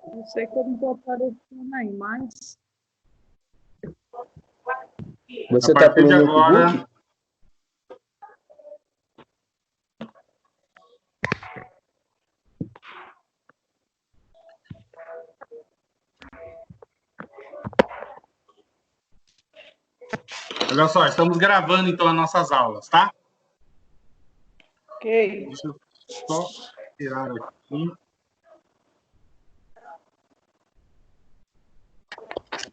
Não sei como estou aparecendo aí, mas... Você está pelo agora... notebook? Olha só, estamos gravando, então, as nossas aulas, tá? Ok. Deixa eu só tirar aqui.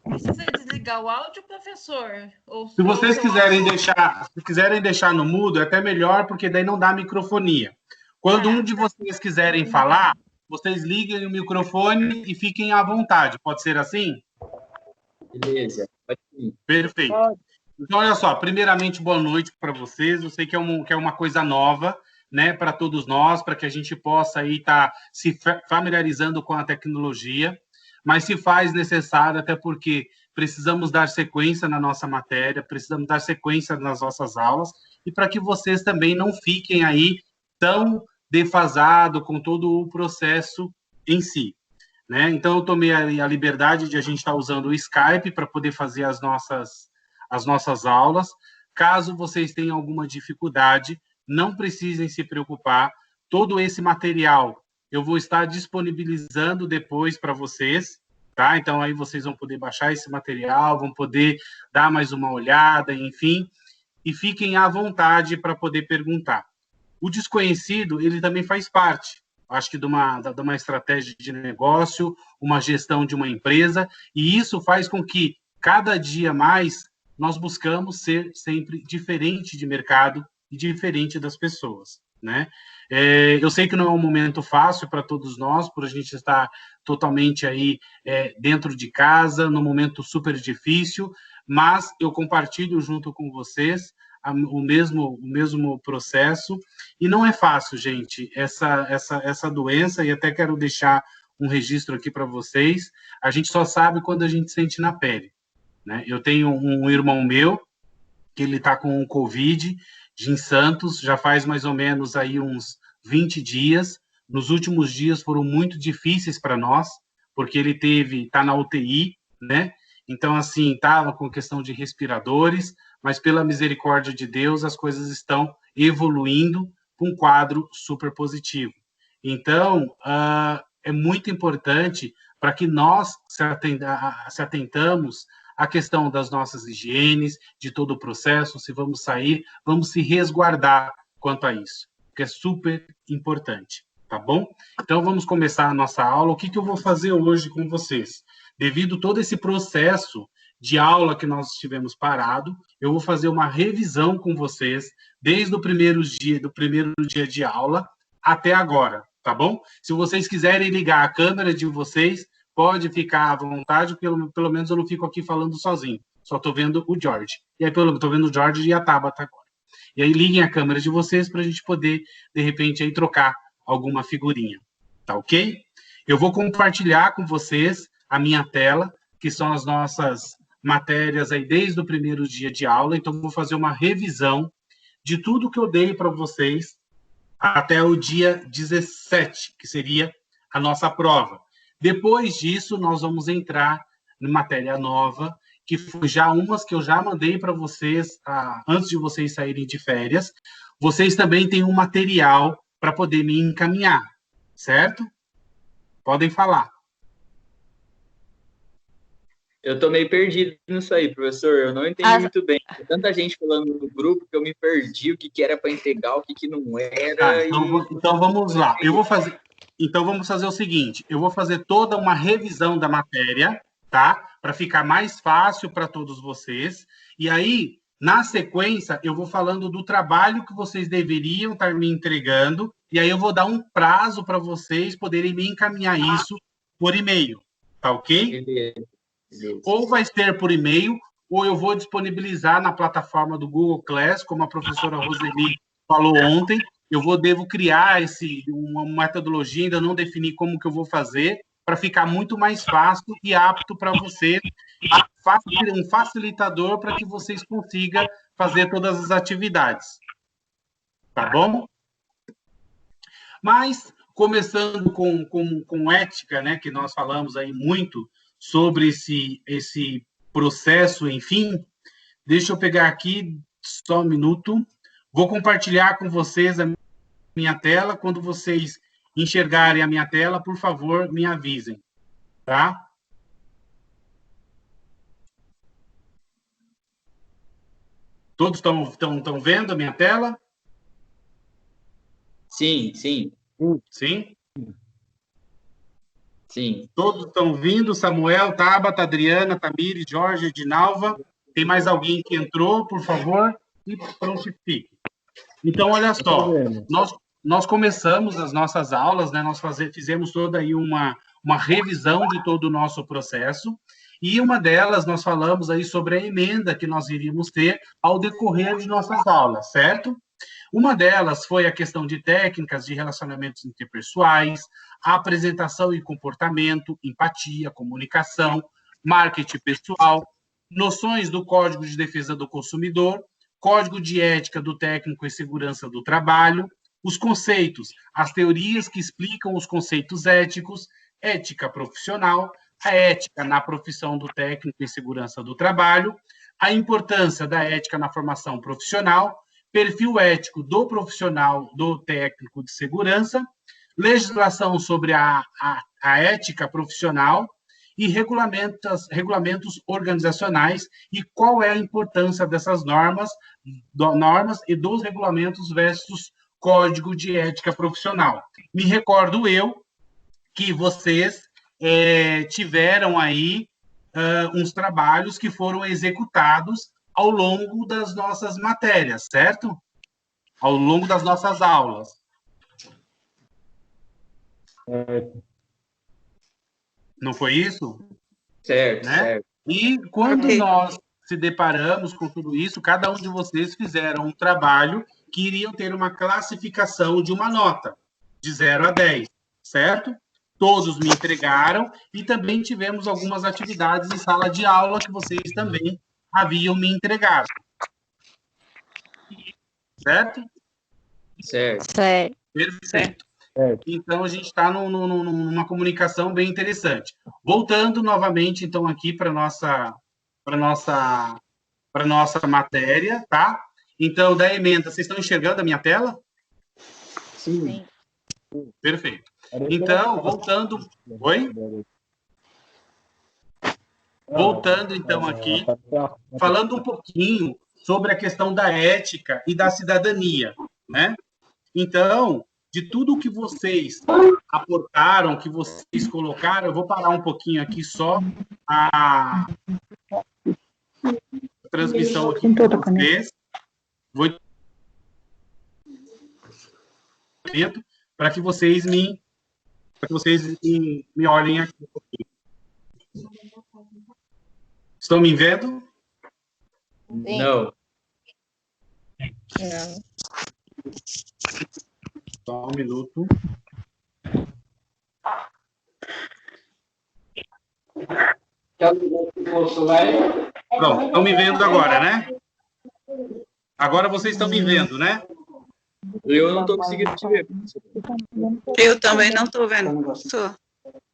Precisa desligar o áudio, professor? Ou Se vocês só o quiserem deixar no mudo, é até melhor, porque daí não dá microfonia. Quando um de vocês quiserem falar, vocês liguem o microfone e fiquem à vontade. Pode ser assim? Beleza. Pode ir. Perfeito. Pode. Então, olha só, primeiramente, boa noite para vocês. Eu sei que é uma coisa nova, né, para todos nós, para que a gente possa aí estar se familiarizando com a tecnologia, mas se faz necessário, até porque precisamos dar sequência na nossa matéria, precisamos dar sequência nas nossas aulas, e para que vocês também não fiquem aí tão defasados com todo o processo em si, né? Então, eu tomei a liberdade de a gente estar usando o Skype para poder fazer as nossas aulas. Caso vocês tenham alguma dificuldade, não precisem se preocupar. Todo esse material eu vou estar disponibilizando depois para vocês, tá? Então, aí vocês vão poder baixar esse material, vão poder dar mais uma olhada, enfim, e fiquem à vontade para poder perguntar. O desconhecido, ele também faz parte, acho que de uma estratégia de negócio, uma gestão de uma empresa, e isso faz com que, cada dia mais, nós buscamos ser sempre diferente de mercado e diferente das pessoas, né? Eu sei que não é um momento fácil para todos nós, por a gente estar totalmente aí dentro de casa, num momento super difícil, mas eu compartilho junto com vocês o mesmo processo, e não é fácil, gente, essa doença, e até quero deixar um registro aqui para vocês, a gente só sabe quando a gente sente na pele, né? Eu tenho um irmão meu, que ele está com o Covid, em Santos, já faz mais ou menos aí uns 20 dias. Nos últimos dias foram muito difíceis para nós, porque ele está na UTI, né? Então, assim, estava com questão de respiradores, mas pela misericórdia de Deus, as coisas estão evoluindo com um quadro super positivo. Então, é muito importante para que nós se atentamos à questão das nossas higienes, de todo o processo, se vamos sair, vamos se resguardar quanto a isso, que é super importante, tá bom? Então, vamos começar a nossa aula. O que eu vou fazer hoje com vocês? Devido a todo esse processo de aula que nós tivemos parado, eu vou fazer uma revisão com vocês desde o primeiro dia de aula até agora, tá bom? Se vocês quiserem ligar a câmera de vocês, pode ficar à vontade, pelo menos eu não fico aqui falando sozinho, só estou vendo o George. E aí, estou vendo o George e a Tabata agora. E aí, liguem a câmera de vocês para a gente poder, de repente, aí, trocar alguma figurinha, tá ok? Eu vou compartilhar com vocês a minha tela, que são as nossas matérias aí desde o primeiro dia de aula, então vou fazer uma revisão de tudo que eu dei para vocês até o dia 17, que seria a nossa prova. Depois disso, nós vamos entrar em matéria nova, que foi já umas que eu já mandei para vocês antes de vocês saírem de férias. Vocês também têm um material para poder me encaminhar, certo? Podem falar. Eu tô meio perdido nisso aí, professor. Eu não entendi muito bem. Tem tanta gente falando no grupo que eu me perdi o que era para entregar, o que não era. Então vamos lá. Então vamos fazer o seguinte: eu vou fazer toda uma revisão da matéria, tá? Para ficar mais fácil para todos vocês. E aí, na sequência, eu vou falando do trabalho que vocês deveriam estar me entregando. E aí eu vou dar um prazo para vocês poderem me encaminhar isso por e-mail, tá ok? Beleza. Ou vai ser por e-mail, ou eu vou disponibilizar na plataforma do Google Class, como a professora Roseli falou ontem. Devo criar uma metodologia, ainda não defini como que eu vou fazer, para ficar muito mais fácil e apto para você, um facilitador para que vocês consigam fazer todas as atividades. Tá bom? Mas, começando com ética, né, que nós falamos aí muito sobre esse processo, enfim, deixa eu pegar aqui, só um minuto, vou compartilhar com vocês a minha tela. Quando vocês enxergarem a minha tela, por favor, me avisem, tá? Todos estão vendo a minha tela? Sim, sim, Sim? sim. Todos estão vindo, Samuel, Tabata, Adriana, Tamires, Jorge, Edinalva. Tem mais alguém que entrou, por favor? E prontifique. Então, olha só, nós começamos as nossas aulas, né? Nós fizemos toda aí uma revisão de todo o nosso processo, e uma delas nós falamos aí sobre a emenda que nós iríamos ter ao decorrer de nossas aulas, certo? Uma delas foi a questão de técnicas de relacionamentos interpessoais, apresentação e comportamento, empatia, comunicação, marketing pessoal, noções do Código de Defesa do Consumidor, Código de Ética do Técnico e Segurança do Trabalho, os conceitos, as teorias que explicam os conceitos éticos, ética profissional, a ética na profissão do técnico e segurança do trabalho, a importância da ética na formação profissional, perfil ético do profissional do técnico de segurança, legislação sobre a ética profissional e regulamentos organizacionais e qual é a importância dessas normas e dos regulamentos versus Código de Ética Profissional. Me recordo eu que vocês tiveram aí uns trabalhos que foram executados ao longo das nossas matérias, certo? Ao longo das nossas aulas. Não foi isso? Certo, né? certo. E quando nós se deparamos com tudo isso, cada um de vocês fizeram um trabalho que iriam ter uma classificação de uma nota, de 0 a 10, certo? Todos me entregaram e também tivemos algumas atividades em sala de aula que vocês também haviam me entregado. Certo? Certo. Perfeito. Então, a gente está numa comunicação bem interessante. Voltando novamente, então, aqui para a nossa matéria, tá? Então, da emenda, vocês estão enxergando a minha tela? Sim. Perfeito. Então, voltando... Oi? Voltando, então, aqui, falando um pouquinho sobre a questão da ética e da cidadania, né? Então, de tudo que vocês aportaram, que vocês colocaram, eu vou parar um pouquinho aqui só a transmissão aqui para vocês. Vou para que vocês me olhem aqui um pouquinho. Estão me vendo? Não. Só um minuto. Pronto, estão me vendo agora, né? Agora vocês estão me vendo, né? Eu não estou conseguindo te ver. Eu também não estou vendo.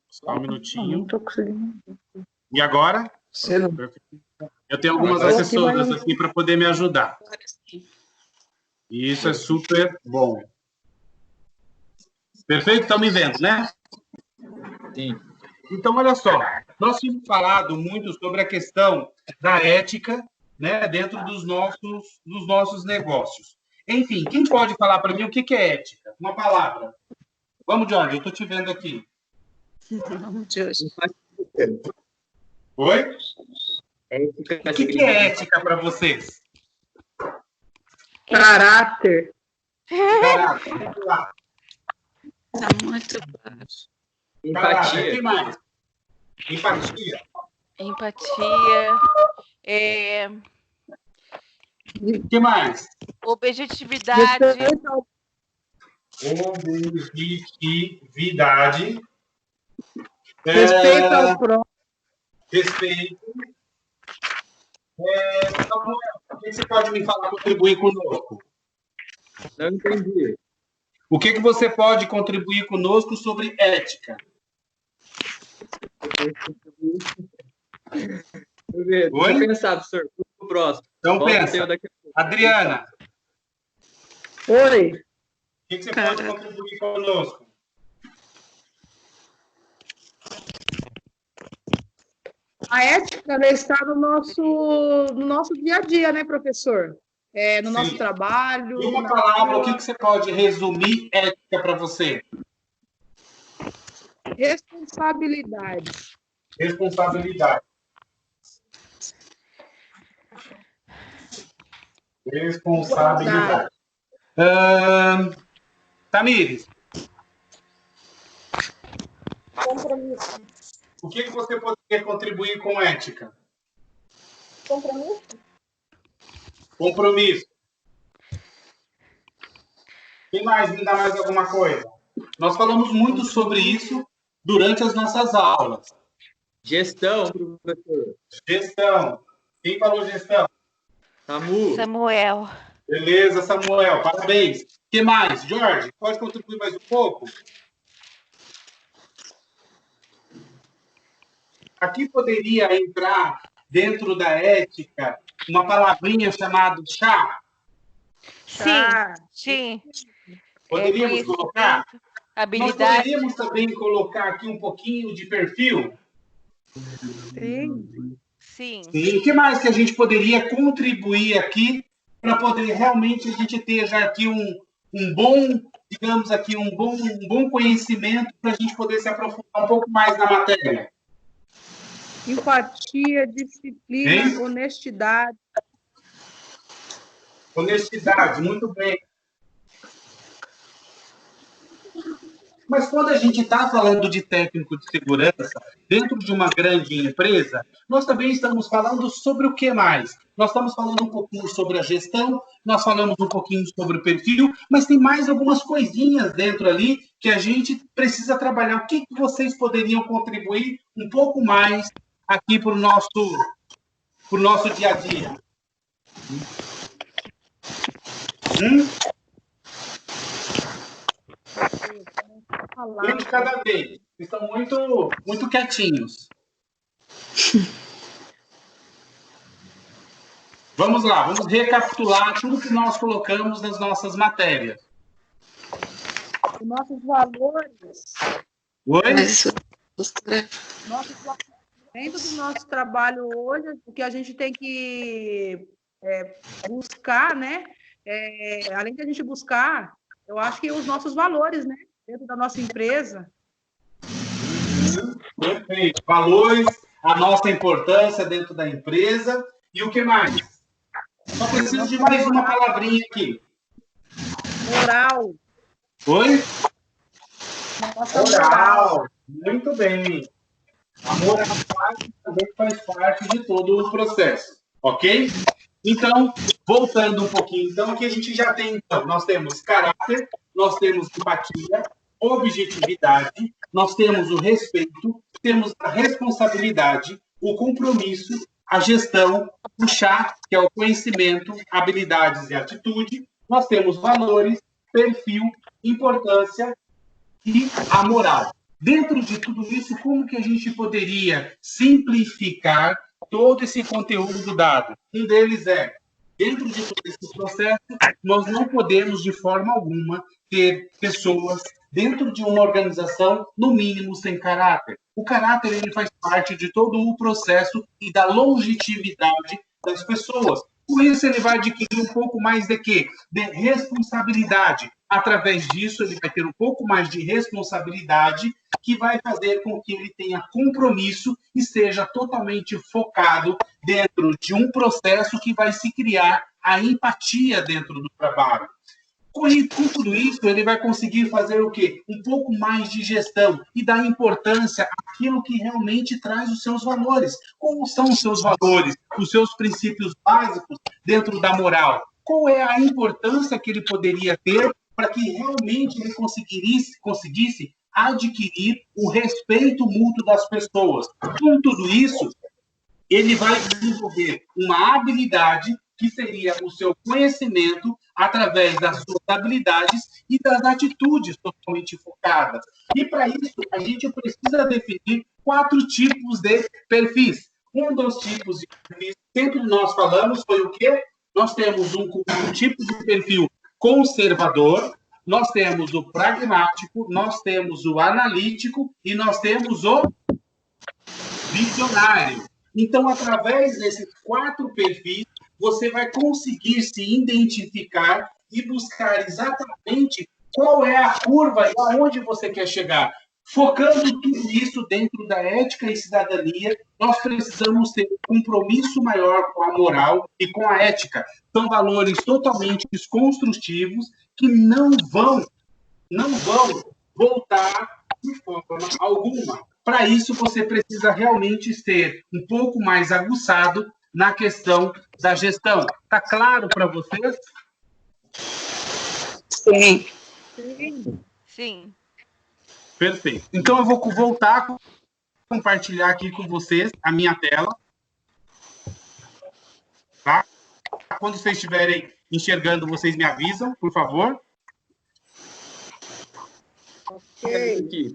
Só um minutinho. Não estou conseguindo. E agora? Eu tenho algumas assessoras aqui para poder me ajudar. E isso é super bom. Perfeito? Estão me vendo, né? Sim. Então, olha só. Nós temos falado muito sobre a questão da ética, né, dentro dos nossos negócios. Enfim, quem pode falar para mim o que é ética? Uma palavra. Vamos, Jorge, eu estou te vendo aqui. Vamos, Jorge. Oi? O que é ética para vocês? Caráter. Caráter. Vamos lá. Está muito baixo. Empatia. O que mais? Empatia. Empatia. O que mais? Objetividade. Objetividade. Respeito ao próximo. Respeito. Samuel, o que você pode me falar, contribuir conosco? Não entendi. O que você pode contribuir conosco sobre ética? Deixa eu pensar, professor. O próximo. Então, Volta pensa. eu daqui a pouco. Adriana, Oi. o que você pode contribuir conosco? A ética, né, está no nosso dia a dia, né, professor? No Sim. nosso trabalho. Em uma palavra, o que você pode resumir ética para você? Responsabilidade. Responsabilidade. Responsabilidade. Tamires, Compromisso. o que você poderia contribuir com ética? Compromisso? Compromisso. Quem mais me dá mais alguma coisa? Nós falamos muito sobre isso durante as nossas aulas. Gestão, professor. Gestão. Quem falou gestão? Samuel. Beleza, Samuel. Parabéns. O que mais? Jorge, pode contribuir mais um pouco? Aqui poderia entrar, dentro da ética, uma palavrinha chamada chá. Sim. Poderíamos colocar? Nós Habilidade. poderíamos também colocar aqui um pouquinho de perfil? Sim. E o que mais que a gente poderia contribuir aqui para poder realmente a gente ter já aqui um bom, digamos aqui, um bom conhecimento para a gente poder se aprofundar um pouco mais na matéria? Empatia, disciplina, honestidade. Honestidade, muito bem. Mas quando a gente está falando de técnico de segurança, dentro de uma grande empresa, nós também estamos falando sobre o que mais? Nós estamos falando um pouquinho sobre a gestão, nós falamos um pouquinho sobre o perfil, mas tem mais algumas coisinhas dentro ali que a gente precisa trabalhar. O que vocês poderiam contribuir um pouco mais aqui para o nosso dia a dia? Um de cada vez. Estão muito quietinhos. Vamos lá, vamos recapitular tudo que nós colocamos nas nossas matérias. Os nossos valores. Oi? Dentro do nosso trabalho hoje, o que a gente tem que buscar, né? Além de a gente buscar, eu acho que os nossos valores, né? Dentro da nossa empresa. Perfeito. Valores, a nossa importância dentro da empresa. E o que mais? Só preciso de mais uma palavrinha aqui. Moral. Oi? Nossa moral. Muito bem. A moralidade também faz parte de todo o processo. Ok? Então, voltando um pouquinho, então, aqui a gente já tem, então, nós temos caráter, nós temos empatia, objetividade, nós temos o respeito, temos a responsabilidade, o compromisso, a gestão, o chá, que é o conhecimento, habilidades e atitude, nós temos valores, perfil, importância e a moral. Dentro de tudo isso, como que a gente poderia simplificar todo esse conteúdo dado? Um deles é, dentro de todo esse processo, nós não podemos, de forma alguma, ter pessoas dentro de uma organização, no mínimo, sem caráter. O caráter ele faz parte de todo o processo e da longevidade das pessoas. Com isso, ele vai adquirir um pouco mais de quê? De responsabilidade. Através disso, ele vai ter um pouco mais de responsabilidade, que vai fazer com que ele tenha compromisso e seja totalmente focado dentro de um processo que vai se criar a empatia dentro do trabalho. Com tudo isso, ele vai conseguir fazer o quê? Um pouco mais de gestão e dar importância àquilo que realmente traz os seus valores. Como são os seus valores, os seus princípios básicos dentro da moral? Qual é a importância que ele poderia ter para que realmente ele conseguisse adquirir o respeito mútuo das pessoas. Com tudo isso, ele vai desenvolver uma habilidade que seria o seu conhecimento através das suas habilidades e das atitudes totalmente focadas. E, para isso, a gente precisa definir 4 tipos de perfis. Um dos tipos de perfis que sempre nós falamos foi o quê? Nós temos um tipo de perfil conservador, nós temos o pragmático, nós temos o analítico e nós temos o visionário. Então, através desses 4 perfis, você vai conseguir se identificar e buscar exatamente qual é a curva e aonde você quer chegar. Focando tudo isso dentro da ética e cidadania, nós precisamos ter um compromisso maior com a moral e com a ética. São valores totalmente construtivos que não vão voltar de forma alguma. Para isso, você precisa realmente ser um pouco mais aguçado na questão da gestão. Está claro para vocês? Sim. Sim. Perfeito. Então, eu vou voltar a compartilhar aqui com vocês a minha tela. Tá? Quando vocês estiverem enxergando, vocês me avisam, por favor. Ok.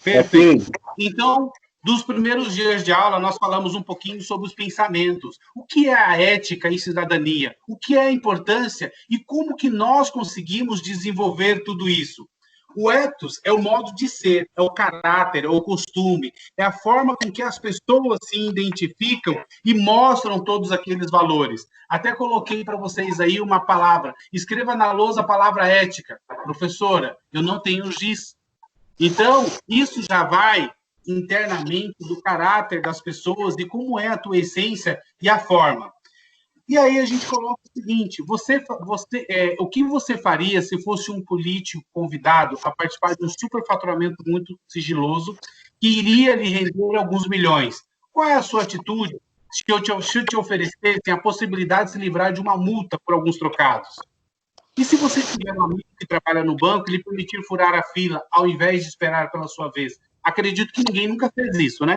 Perfeito. Então, dos primeiros dias de aula, nós falamos um pouquinho sobre os pensamentos. O que é a ética e cidadania? O que é a importância e como que nós conseguimos desenvolver tudo isso? O ethos é o modo de ser, é o caráter, é o costume, é a forma com que as pessoas se identificam e mostram todos aqueles valores. Até coloquei para vocês aí uma palavra. Escreva na lousa a palavra ética. Professora, eu não tenho giz. Então, isso já vai internamente do caráter das pessoas, de como é a tua essência e a forma. E aí a gente coloca o seguinte, o que você faria se fosse um político convidado a participar de um superfaturamento muito sigiloso que iria lhe render alguns milhões? Qual é a sua atitude se eu te oferecessem a possibilidade de se livrar de uma multa por alguns trocados? E se você tiver um amigo que trabalha no banco e lhe permitir furar a fila ao invés de esperar pela sua vez? Acredito que ninguém nunca fez isso, né?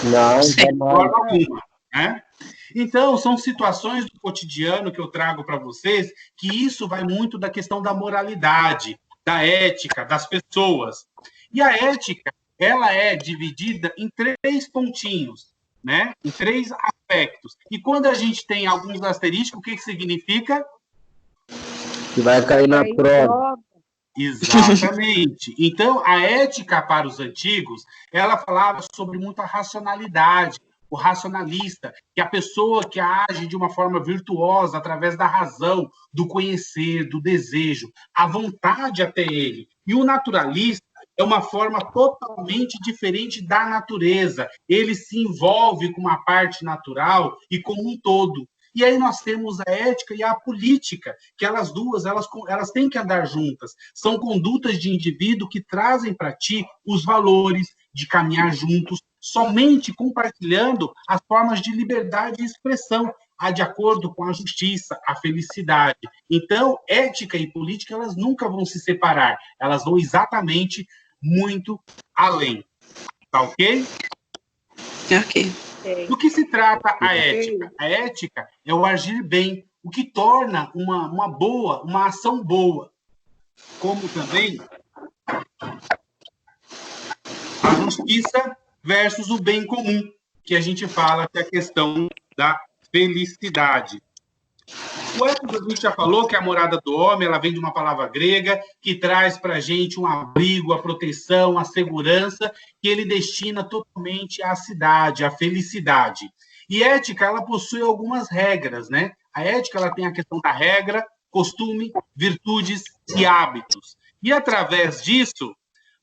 Não, de forma alguma, né? Então, são situações do cotidiano que eu trago para vocês, que isso vai muito da questão da moralidade, da ética, das pessoas. E a ética, ela é dividida em 3 pontinhos, né? Em 3 aspectos. E quando a gente tem alguns asteriscos, o que significa? Que vai cair na prova. Exatamente. Então, a ética para os antigos, ela falava sobre muita racionalidade, o racionalista, que é a pessoa que age de uma forma virtuosa, através da razão, do conhecer, do desejo, a vontade até ele. E o naturalista é uma forma totalmente diferente da natureza. Ele se envolve com uma parte natural e com um todo. E aí nós temos a ética e a política, que elas duas, elas têm que andar juntas. São condutas de indivíduo que trazem para ti os valores de caminhar juntos, somente compartilhando as formas de liberdade e expressão, de acordo com a justiça, a felicidade. Então, ética e política, elas nunca vão se separar. Elas vão exatamente muito além. Tá ok? Ok. Do que se trata a ética? A ética é o agir bem, o que torna uma ação boa. Como também a justiça versus o bem comum, que a gente fala que é a questão da felicidade. O ethos, a gente já falou que a morada do homem, ela vem de uma palavra grega que traz para a gente um abrigo, a proteção, a segurança, que ele destina totalmente à cidade, à felicidade. E ética, ela possui algumas regras, né? A ética, ela tem a questão da regra, costume, virtudes e hábitos. E através disso,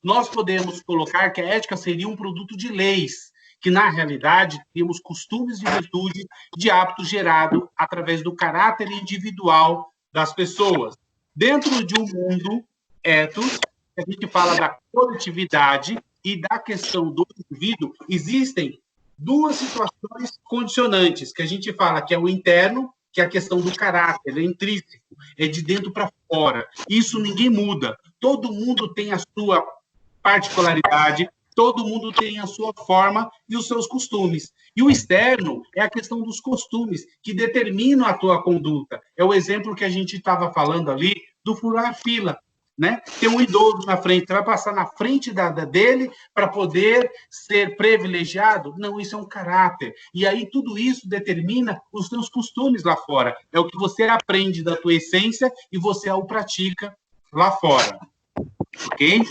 nós podemos colocar que a ética seria um produto de leis, que, na realidade, temos costumes de virtude, de hábitos gerados através do caráter individual das pessoas. Dentro de um mundo ethos, a gente fala da coletividade e da questão do indivíduo, existem 2 situações condicionantes, que a gente fala que é o interno, que é a questão do caráter, é intrínseco, é de dentro para fora. Isso ninguém muda. todo mundo tem a sua particularidade, todo mundo tem a sua forma e os seus costumes. E o externo é a questão dos costumes, que determinam a tua conduta. É o exemplo que a gente estava falando ali do furar fila. Né? Tem um idoso na frente, você vai passar na frente dele para poder ser privilegiado? Não, isso é um caráter. E aí tudo isso determina os seus costumes lá fora. É o que você aprende da tua essência e você o pratica lá fora. Ok?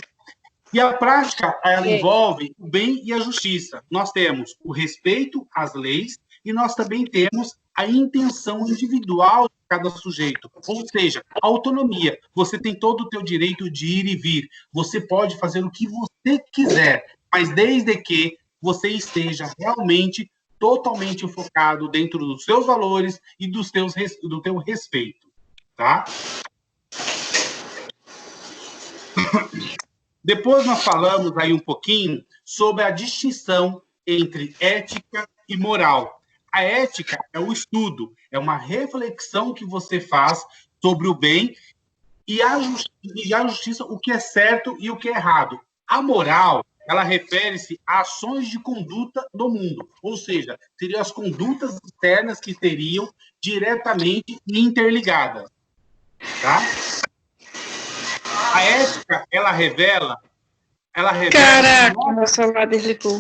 E a prática, ela envolve o bem e a justiça. Nós temos o respeito às leis e nós também temos a intenção individual de cada sujeito, ou seja, a autonomia. Você tem todo o teu direito de ir e vir. Você pode fazer o que você quiser, mas desde que você esteja realmente totalmente focado dentro dos seus valores e do teu respeito, tá? Depois nós falamos aí um pouquinho sobre a distinção entre ética e moral. A ética é o estudo, é uma reflexão que você faz sobre o bem e a justiça, o que é certo e o que é errado. A moral, ela refere-se a ações de conduta do mundo, ou seja, seriam as condutas externas que seriam diretamente interligadas, tá? A ética, ela revela... Caraca, meu celular desligou.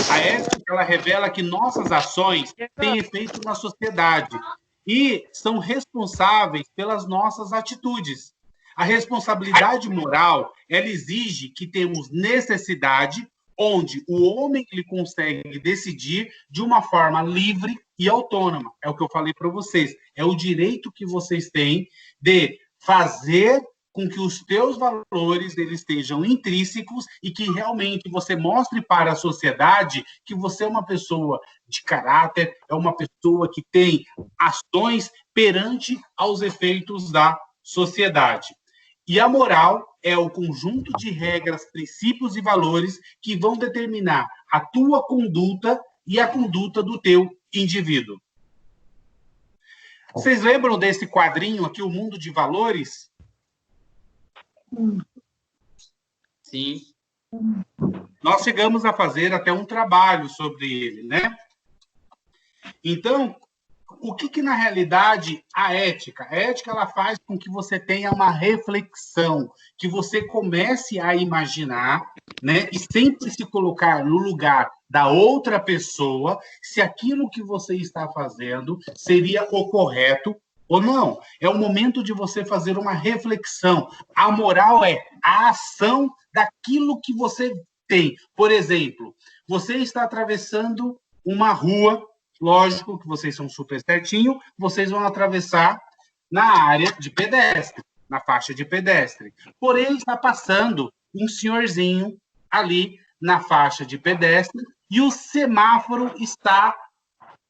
A ética, ela revela que nossas ações têm efeito na sociedade e são responsáveis pelas nossas atitudes. A responsabilidade moral, ela exige que temos necessidade, onde o homem ele consegue decidir de uma forma livre e autônoma. É o que eu falei para vocês. É o direito que vocês têm de fazer com que os teus valores eles estejam intrínsecos e que realmente você mostre para a sociedade que você é uma pessoa de caráter, é uma pessoa que tem ações perante aos efeitos da sociedade. E a moral é o conjunto de regras, princípios e valores que vão determinar a tua conduta e a conduta do teu indivíduo. Vocês lembram desse quadrinho aqui, O Mundo de Valores? Sim. Nós chegamos a fazer até um trabalho sobre ele, né? Então, o que na realidade a ética? A ética ela faz com que você tenha uma reflexão, que você comece a imaginar, né? E sempre se colocar no lugar da outra pessoa, se aquilo que você está fazendo seria o correto ou não. É o momento de você fazer uma reflexão. A moral é a ação daquilo que você tem. Por exemplo, você está atravessando uma rua, lógico que vocês são super certinho, vocês vão atravessar na área de pedestre, na faixa de pedestre. Porém, está passando um senhorzinho ali na faixa de pedestre e o semáforo está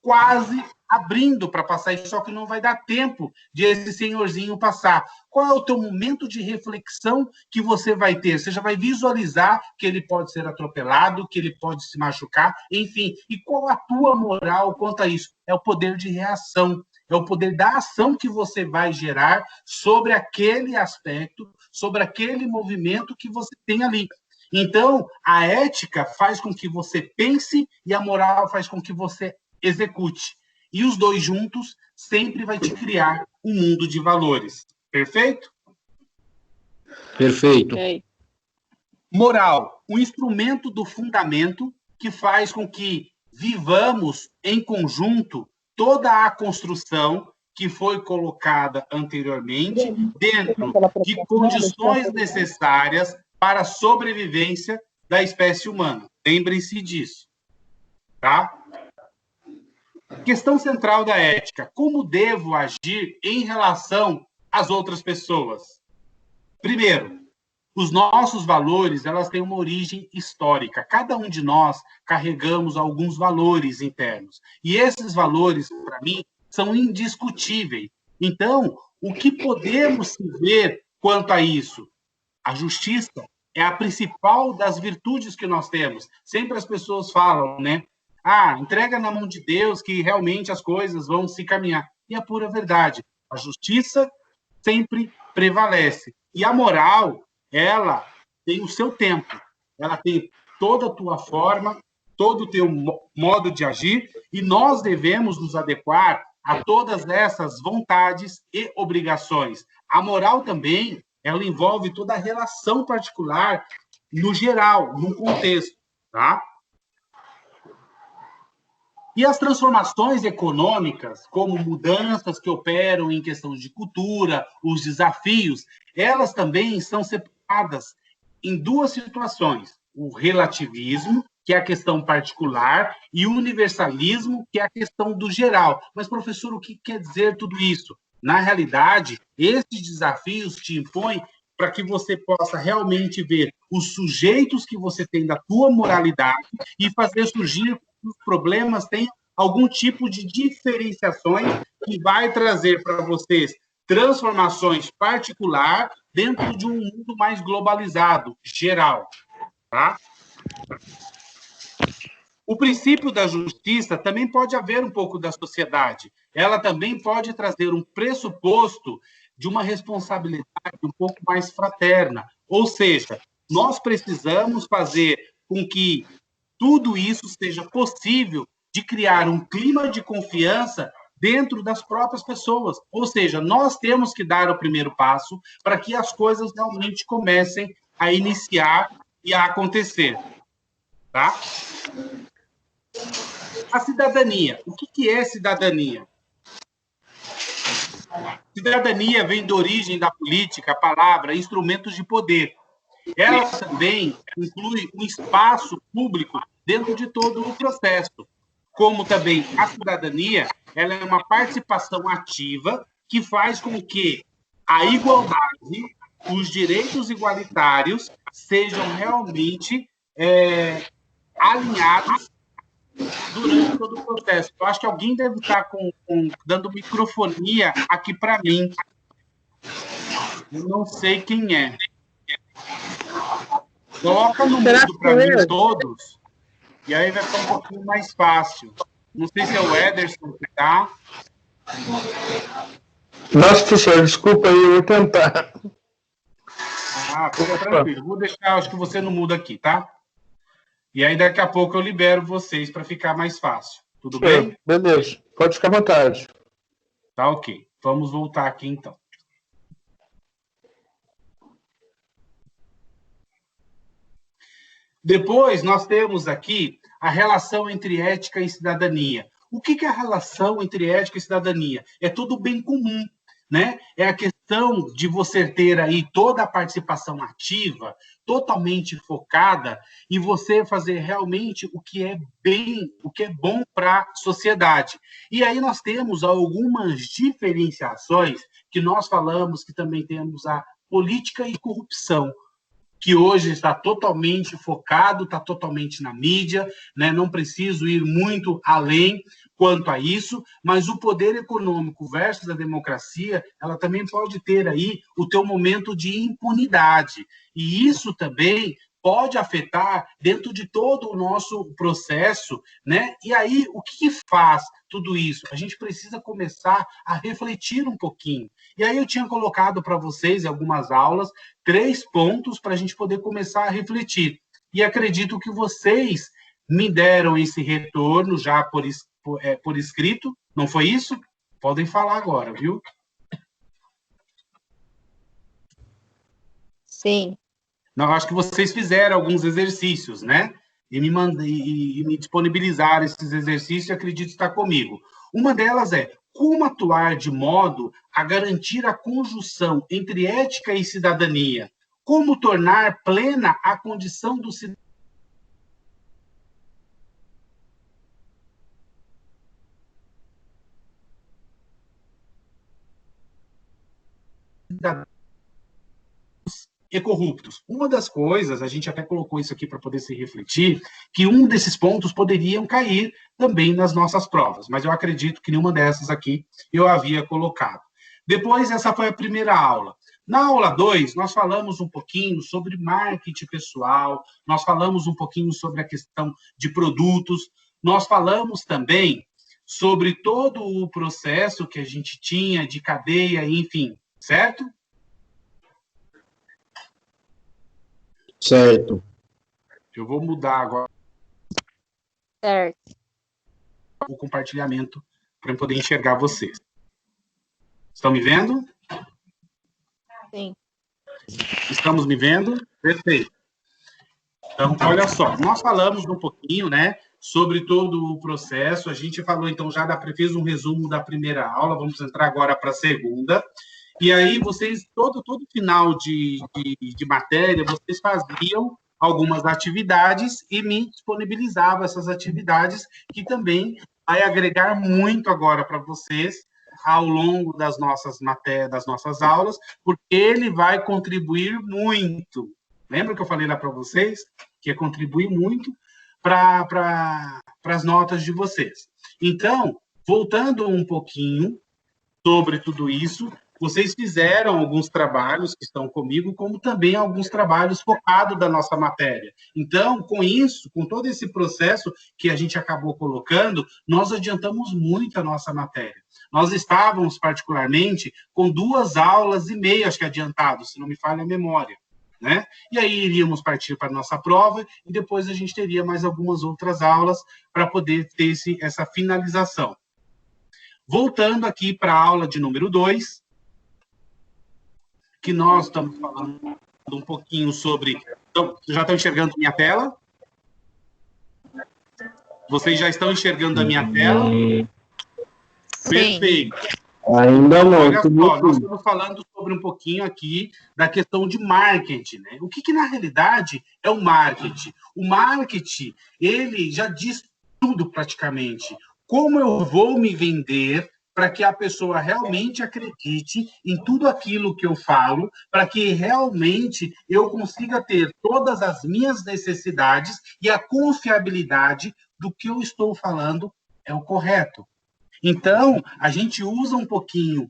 quase abrindo para passar isso, só que não vai dar tempo de esse senhorzinho passar. Qual é o teu momento de reflexão que você vai ter? Você já vai visualizar que ele pode ser atropelado, que ele pode se machucar, enfim. E qual a tua moral quanto a isso? É o poder de reação, é o poder da ação que você vai gerar sobre aquele aspecto, sobre aquele movimento que você tem ali. Então, a ética faz com que você pense e a moral faz com que você execute. E os dois juntos sempre vai te criar um mundo de valores. Perfeito? Perfeito. Okay. Moral, um instrumento do fundamento que faz com que vivamos em conjunto toda a construção que foi colocada anteriormente dentro de condições necessárias para a sobrevivência da espécie humana. Lembrem-se disso. Tá? Questão central da ética. Como devo agir em relação às outras pessoas? Primeiro, os nossos valores, elas têm uma origem histórica. Cada um de nós carregamos alguns valores internos. E esses valores, para mim, são indiscutíveis. Então, o que podemos ver quanto a isso? A justiça é a principal das virtudes que nós temos. Sempre as pessoas falam, né? Entrega na mão de Deus que realmente as coisas vão se caminhar. E a pura verdade, a justiça sempre prevalece. E a moral, ela tem o seu tempo, ela tem toda a tua forma, todo o teu modo de agir, e nós devemos nos adequar a todas essas vontades e obrigações. A moral também, ela envolve toda a relação particular, no geral, no contexto, tá? E as transformações econômicas, como mudanças que operam em questão de cultura, os desafios, elas também são separadas em duas situações: o relativismo, que é a questão particular, e o universalismo, que é a questão do geral. Mas, professor, o que quer dizer tudo isso? Na realidade, esses desafios te impõem para que você possa realmente ver os sujeitos que você tem da tua moralidade e fazer surgir os problemas tenham algum tipo de diferenciações que vai trazer para vocês transformações particular dentro de um mundo mais globalizado, geral, tá? O princípio da justiça também pode haver um pouco da sociedade. Ela também pode trazer um pressuposto de uma responsabilidade um pouco mais fraterna. Ou seja, nós precisamos fazer com que tudo isso seja possível de criar um clima de confiança dentro das próprias pessoas. Ou seja, nós temos que dar o primeiro passo para que as coisas realmente comecem a iniciar e a acontecer. Tá? A cidadania. O que é cidadania? Cidadania vem da origem da política, a palavra instrumentos de poder. Ela também inclui um espaço público dentro de todo o processo. Como também a cidadania, ela é uma participação ativa que faz com que a igualdade, os direitos igualitários sejam realmente alinhados durante todo o processo. Eu acho que alguém deve estar dando microfonia aqui para mim. Eu não sei quem é. Coloca no mudo para mim todos, e aí vai ficar um pouquinho mais fácil. Não sei se é o Ederson que está. Nossa, professor, desculpa aí, eu vou tentar. Fica tranquilo. Vou deixar, acho que você não muda aqui, tá? E aí, daqui a pouco, eu libero vocês para ficar mais fácil. Tudo bem? Beleza, pode ficar à vontade. Tá ok. Vamos voltar aqui, então. Depois, nós temos aqui a relação entre ética e cidadania. O que é a relação entre ética e cidadania? É tudo bem comum, né? É a questão de você ter aí toda a participação ativa, totalmente focada, e você fazer realmente o que é bom para a sociedade. E aí nós temos algumas diferenciações que nós falamos, que também temos a política e corrupção, que hoje está totalmente focado, está totalmente na mídia, né? Não preciso ir muito além quanto a isso, mas o poder econômico versus a democracia, ela também pode ter aí o teu momento de impunidade, e isso também pode afetar dentro de todo o nosso processo, né? E aí, o que faz tudo isso? A gente precisa começar a refletir um pouquinho. E aí eu tinha colocado para vocês, em algumas aulas, 3 pontos para a gente poder começar a refletir. E acredito que vocês me deram esse retorno já por escrito, não foi isso? Podem falar agora, viu? Sim. Não, acho que vocês fizeram alguns exercícios, né? E me disponibilizaram esses exercícios e acredito estar comigo. Uma delas é como atuar de modo a garantir a conjunção entre ética e cidadania. Como tornar plena a condição do cidadão e corruptos. Uma das coisas, a gente até colocou isso aqui para poder se refletir, que um desses pontos poderiam cair também nas nossas provas, mas eu acredito que nenhuma dessas aqui eu havia colocado. Depois, essa foi a primeira aula. Na aula 2, nós falamos um pouquinho sobre marketing pessoal, nós falamos um pouquinho sobre a questão de produtos, nós falamos também sobre todo o processo que a gente tinha de cadeia, enfim, certo? Certo. Eu vou mudar agora Certo. o compartilhamento para eu poder enxergar vocês. Estão me vendo? Sim. Estamos me vendo? Perfeito. Então, olha só, nós falamos um pouquinho, né, sobre todo o processo. A gente falou, então, fez um resumo da primeira aula, vamos entrar agora para a segunda. E aí, vocês, todo final de matéria, vocês faziam algumas atividades e me disponibilizavam essas atividades, que também vai agregar muito agora para vocês ao longo das nossas matérias, das nossas aulas, porque ele vai contribuir muito. Lembra que eu falei lá para vocês que ia contribuir muito para as notas de vocês? Então, voltando um pouquinho sobre tudo isso, vocês fizeram alguns trabalhos que estão comigo, como também alguns trabalhos focados da nossa matéria. Então, com isso, com todo esse processo que a gente acabou colocando, nós adiantamos muito a nossa matéria. Nós estávamos, particularmente, com 2 aulas e meia, acho que adiantados, se não me falha a memória, né? E aí iríamos partir para a nossa prova e depois a gente teria mais algumas outras aulas para poder ter essa finalização. Voltando aqui para a aula de número 2, que nós estamos falando um pouquinho sobre... Então, já estão enxergando minha tela? Vocês já estão enxergando a minha tela? Sim. Perfeito. Ainda não. Olha só, nós estamos falando sobre um pouquinho aqui da questão de marketing, né? O que na realidade é o marketing? O marketing, ele já diz tudo praticamente. Como eu vou me vender para que a pessoa realmente acredite em tudo aquilo que eu falo, para que realmente eu consiga ter todas as minhas necessidades e a confiabilidade do que eu estou falando é o correto. Então, a gente usa um pouquinho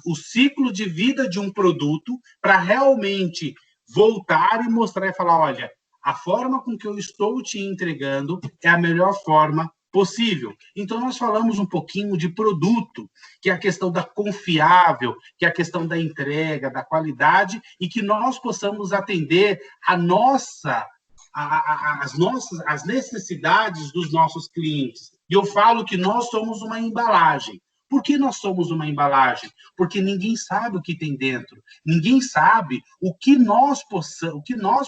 o ciclo de vida de um produto para realmente voltar e mostrar e falar, olha, a forma com que eu estou te entregando é a melhor forma possível. Então, nós falamos um pouquinho de produto, que é a questão da confiável, que é a questão da entrega, da qualidade, e que nós possamos atender as necessidades dos nossos clientes. E eu falo que nós somos uma embalagem. Por que nós somos uma embalagem? Porque ninguém sabe o que tem dentro. Ninguém sabe o que nós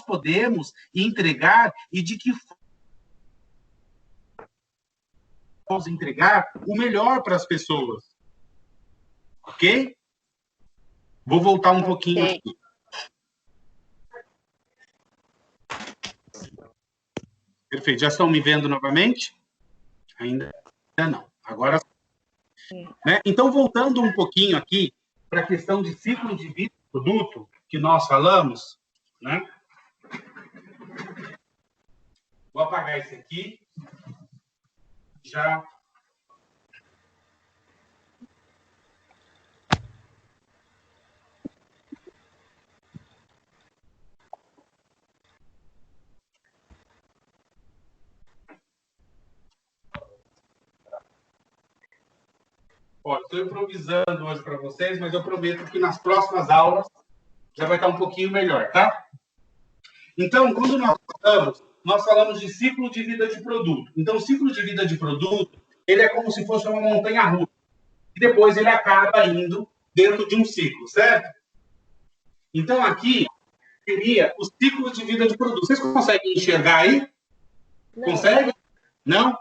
podemos entregar e de que vamos entregar o melhor para as pessoas. Ok? Vou voltar um pouquinho aqui. Perfeito. Já estão me vendo novamente? Ainda não. Agora sim. Né? Então, voltando um pouquinho aqui para a questão de ciclo de vida do produto que nós falamos, né? Vou apagar esse aqui. Já. Olha, estou improvisando hoje para vocês, mas eu prometo que nas próximas aulas já vai estar um pouquinho melhor, tá? Então, quando nós falamos de ciclo de vida de produto. Então, o ciclo de vida de produto, ele é como se fosse uma montanha-russa. E depois ele acaba indo dentro de um ciclo, certo? Então, aqui seria o ciclo de vida de produto. Vocês conseguem enxergar aí? Não. Consegue? Não?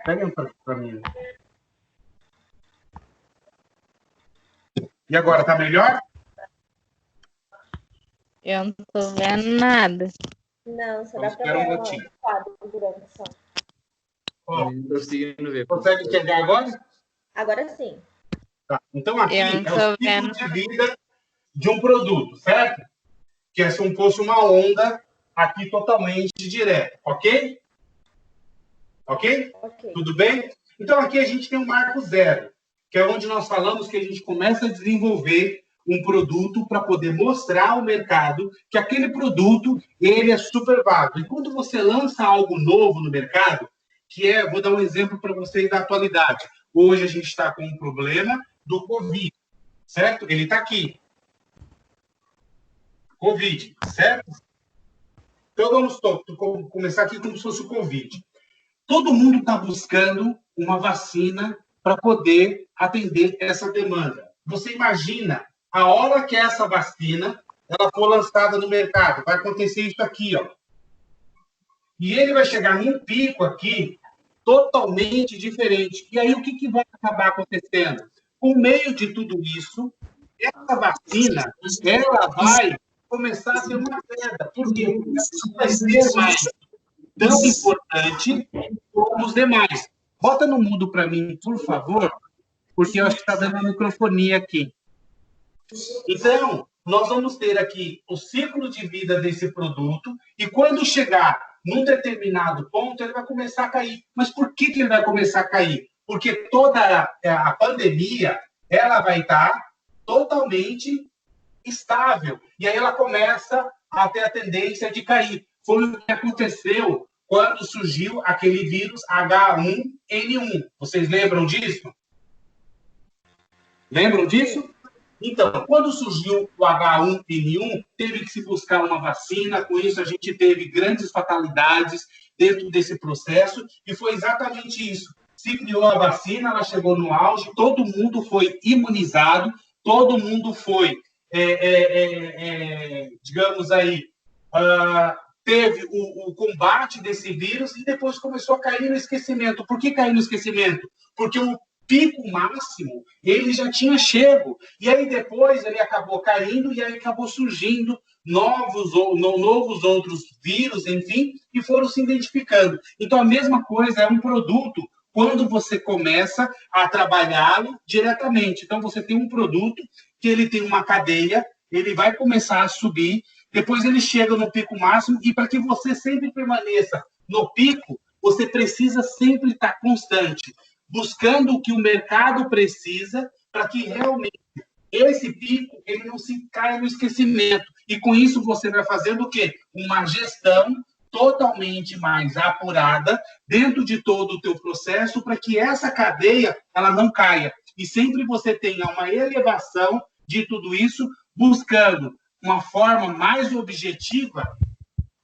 Pega para mim. E agora, tá melhor? Eu não tô vendo nada. Não, só dá para ver um quadro branco só. Não tô conseguindo ver. Consegue enxergar agora? Agora sim. Tá. Então, aqui é o ciclo vendo. de vida de um produto, certo? Que é se fosse uma onda aqui totalmente direta, ok? Ok? Ok. Tudo bem? Então, aqui a gente tem um marco zero, que é onde nós falamos que a gente começa a desenvolver um produto para poder mostrar ao mercado que aquele produto ele é super válido. E quando você lança algo novo no mercado, que é, vou dar um exemplo para vocês da atualidade. Hoje a gente está com um problema do Covid, certo? Ele está aqui. Covid, certo? Então, vamos começar aqui como se fosse o Covid. Todo mundo está buscando uma vacina para poder atender essa demanda. Você imagina a hora que essa vacina ela for lançada no mercado, vai acontecer isso aqui, ó. E ele vai chegar num pico aqui totalmente diferente. E aí o que vai acabar acontecendo? Por meio de tudo isso, essa vacina ela vai começar a ser uma queda. Por quê? Porque ela vai ser mais tão importante como os demais. Bota no mudo para mim, por favor, porque eu acho que está dando uma microfonia aqui. Então, nós vamos ter aqui o ciclo de vida desse produto e quando chegar num determinado ponto, ele vai começar a cair. Mas por que ele vai começar a cair? Porque toda a pandemia, ela vai estar totalmente estável. E aí ela começa a ter a tendência de cair. Foi o que aconteceu quando surgiu aquele vírus H1N1. Vocês lembram disso? Lembram disso? Então, quando surgiu o H1N1, teve que se buscar uma vacina, com isso a gente teve grandes fatalidades dentro desse processo, e foi exatamente isso. Se criou a vacina, ela chegou no auge, todo mundo foi imunizado, todo mundo foi, digamos aí, teve o combate desse vírus e depois começou a cair no esquecimento. Por que caiu no esquecimento? Porque o pico máximo, ele já tinha chego. E aí depois ele acabou caindo e aí acabou surgindo novos outros vírus, enfim, e foram se identificando. Então, a mesma coisa é um produto quando você começa a trabalhá-lo diretamente. Então, você tem um produto que ele tem uma cadeia, ele vai começar a subir, depois ele chega no pico máximo, e para que você sempre permaneça no pico, você precisa sempre estar constante, buscando o que o mercado precisa para que realmente esse pico ele não se caia no esquecimento. E com isso você vai fazendo o quê? Uma gestão totalmente mais apurada dentro de todo o teu processo para que essa cadeia ela não caia. E sempre você tenha uma elevação de tudo isso, buscando uma forma mais objetiva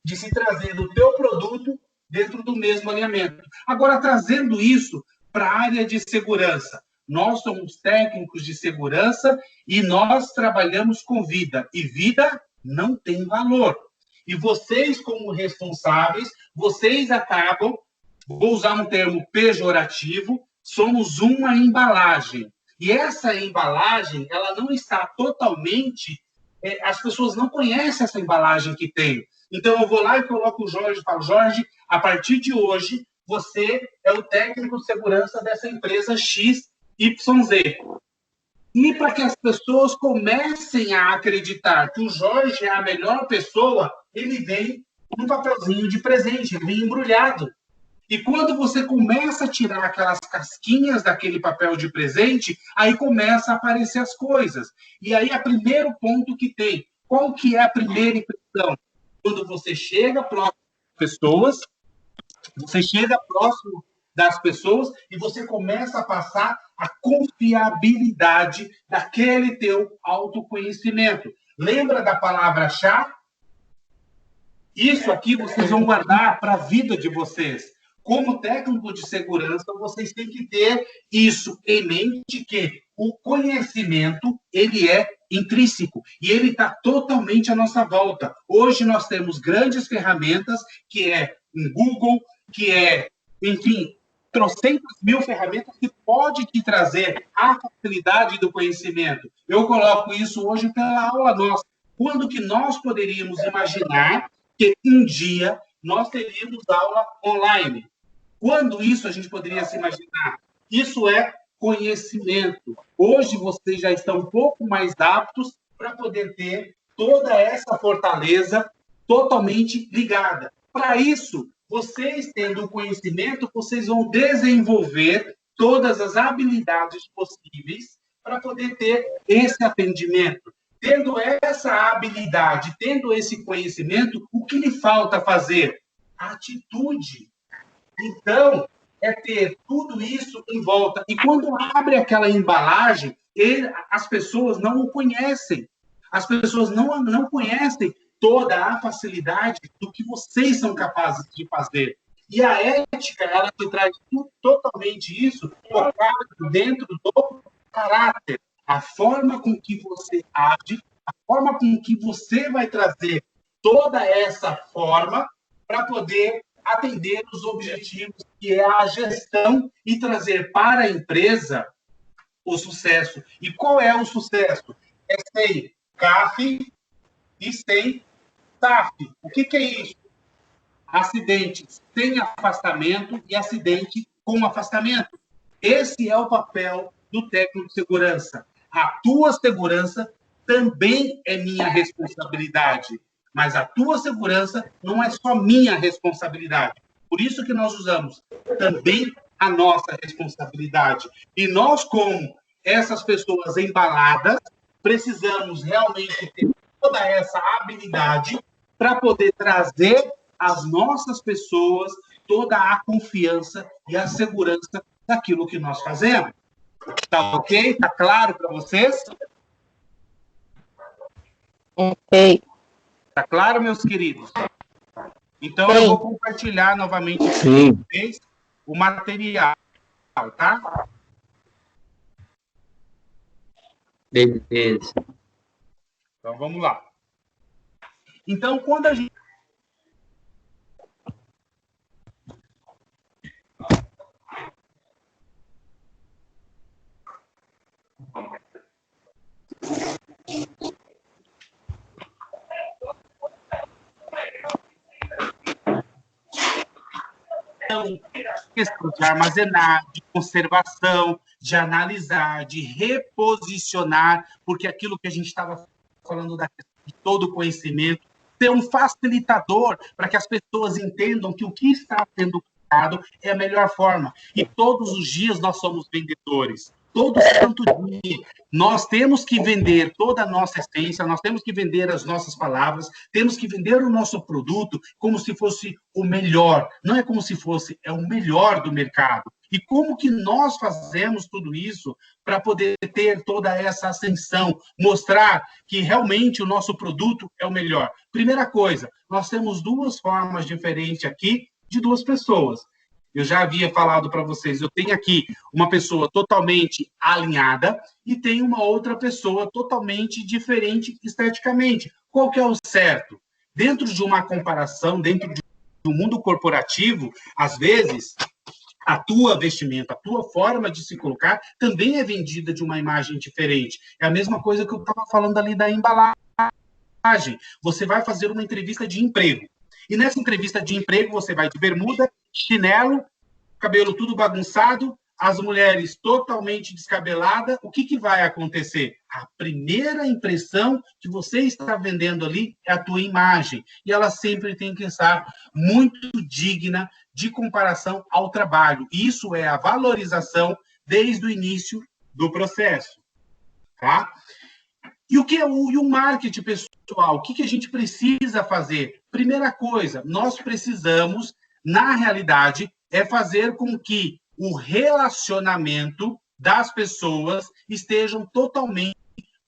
de se trazer o teu produto dentro do mesmo alinhamento. Agora, trazendo isso para a área de segurança. Nós somos técnicos de segurança e nós trabalhamos com vida. E vida não tem valor. E vocês, como responsáveis, vocês acabam, vou usar um termo pejorativo, somos uma embalagem. E essa embalagem, ela não está totalmente... as pessoas não conhecem essa embalagem que tem. Então, eu vou lá e coloco o Jorge e falo, Jorge, a partir de hoje, você é o técnico de segurança dessa empresa XYZ. E para que as pessoas comecem a acreditar que o Jorge é a melhor pessoa, ele vem com um papelzinho de presente, ele vem embrulhado. E quando você começa a tirar aquelas casquinhas daquele papel de presente, aí começa a aparecer as coisas. E aí é o primeiro ponto que tem. Qual que é a primeira impressão? Quando você chega próximo das pessoas, e você começa a passar a confiabilidade daquele teu autoconhecimento. Lembra da palavra-chave? Isso aqui vocês vão guardar para a vida de vocês. Como técnico de segurança, vocês têm que ter isso em mente, que o conhecimento, ele é intrínseco e ele está totalmente à nossa volta. Hoje nós temos grandes ferramentas, que é um Google, que é, enfim, trocentas mil ferramentas que pode te trazer a facilidade do conhecimento. Eu coloco isso hoje pela aula nossa. Quando que nós poderíamos imaginar que um dia nós teríamos aula online? Quando isso a gente poderia se imaginar? Isso é conhecimento. Hoje vocês já estão um pouco mais aptos para poder ter toda essa fortaleza totalmente ligada. Para isso, vocês tendo o conhecimento, vocês vão desenvolver todas as habilidades possíveis para poder ter esse atendimento. Tendo essa habilidade, tendo esse conhecimento, o que lhe falta fazer? Atitude. Então, é ter tudo isso em volta. E quando abre aquela embalagem, as pessoas não o conhecem. As pessoas não conhecem toda a facilidade do que vocês são capazes de fazer. E a ética, ela te traz totalmente isso focado dentro do caráter, a forma com que você age, a forma com que você vai trazer toda essa forma para poder atender os objetivos, que é a gestão e trazer para a empresa o sucesso. E qual é o sucesso? É sem CAF e sem SAF. O que é isso? Acidente sem afastamento e acidente com afastamento. Esse é o papel do técnico de segurança. A tua segurança também é minha responsabilidade, mas a tua segurança não é só minha responsabilidade. Por isso que nós usamos também a nossa responsabilidade. E nós, como essas pessoas embaladas, precisamos realmente ter toda essa habilidade para poder trazer às nossas pessoas toda a confiança e a segurança daquilo que nós fazemos. Tá ok? Tá claro para vocês? Ok. Tá claro, meus queridos? Então, eu vou compartilhar novamente com vocês o material, tá? Beleza. Então, vamos lá. Então, quando a gente... questão de armazenar, de conservação, de analisar, de reposicionar, porque aquilo que a gente estava falando de todo o conhecimento, ser um facilitador para que as pessoas entendam que o que está sendo criado é a melhor forma. E todos os dias nós somos vendedores. Todo santo dia. Nós temos que vender toda a nossa essência, nós temos que vender as nossas palavras, temos que vender o nosso produto como se fosse o melhor. Não é como se fosse, é o melhor do mercado. E como que nós fazemos tudo isso para poder ter toda essa ascensão, mostrar que realmente o nosso produto é o melhor? Primeira coisa, nós temos duas formas diferentes aqui de duas pessoas. Eu já havia falado para vocês, eu tenho aqui uma pessoa totalmente alinhada e tenho uma outra pessoa totalmente diferente esteticamente. Qual que é o certo? Dentro de uma comparação, dentro de um mundo corporativo, às vezes, a tua vestimenta, a tua forma de se colocar também é vendida de uma imagem diferente. É a mesma coisa que eu estava falando ali da embalagem. Você vai fazer uma entrevista de emprego. E nessa entrevista de emprego, você vai de bermuda, chinelo, cabelo tudo bagunçado, as mulheres totalmente descabeladas. O que vai acontecer? A primeira impressão que você está vendendo ali é a tua imagem. E ela sempre tem que estar muito digna de comparação ao trabalho. Isso é a valorização desde o início do processo. Tá? E o que é o marketing pessoal? O que a gente precisa fazer? Primeira coisa, nós precisamos, na realidade, fazer com que o relacionamento das pessoas estejam totalmente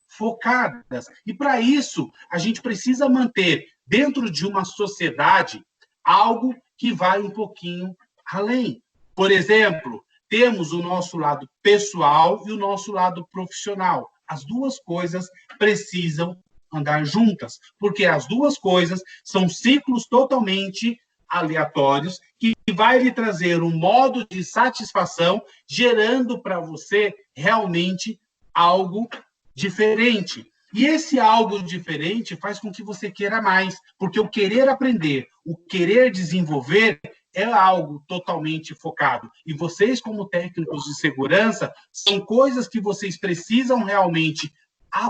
focadas. E, para isso, a gente precisa manter, dentro de uma sociedade, algo que vai um pouquinho além. Por exemplo, temos o nosso lado pessoal e o nosso lado profissional. As duas coisas precisam andar juntas, porque as duas coisas são ciclos totalmente aleatórios que vai lhe trazer um modo de satisfação, gerando para você realmente algo diferente. E esse algo diferente faz com que você queira mais, porque o querer aprender, o querer desenvolver é algo totalmente focado. E vocês, como técnicos de segurança, são coisas que vocês precisam realmente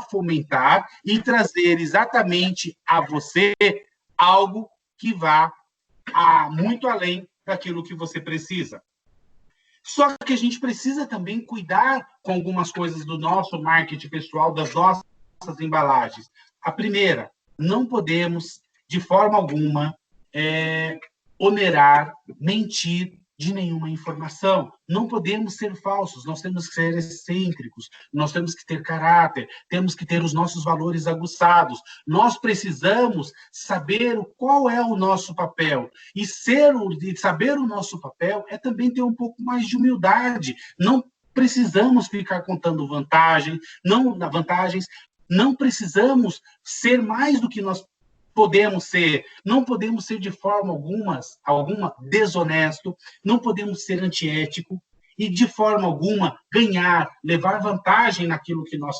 fomentar e trazer exatamente a você algo que vá muito além daquilo que você precisa. Só que a gente precisa também cuidar com algumas coisas do nosso marketing pessoal, das nossas embalagens. A primeira, não podemos, de forma alguma, onerar, mentir de nenhuma informação. Não podemos ser falsos, nós temos que ser excêntricos, nós temos que ter caráter, temos que ter os nossos valores aguçados. Nós precisamos saber qual é o nosso papel. E saber o nosso papel é também ter um pouco mais de humildade. Não precisamos ficar contando vantagens, não precisamos ser mais do que nós podemos ser, não podemos ser de forma alguma desonesto, não podemos ser antiético e de forma alguma levar vantagem naquilo que nós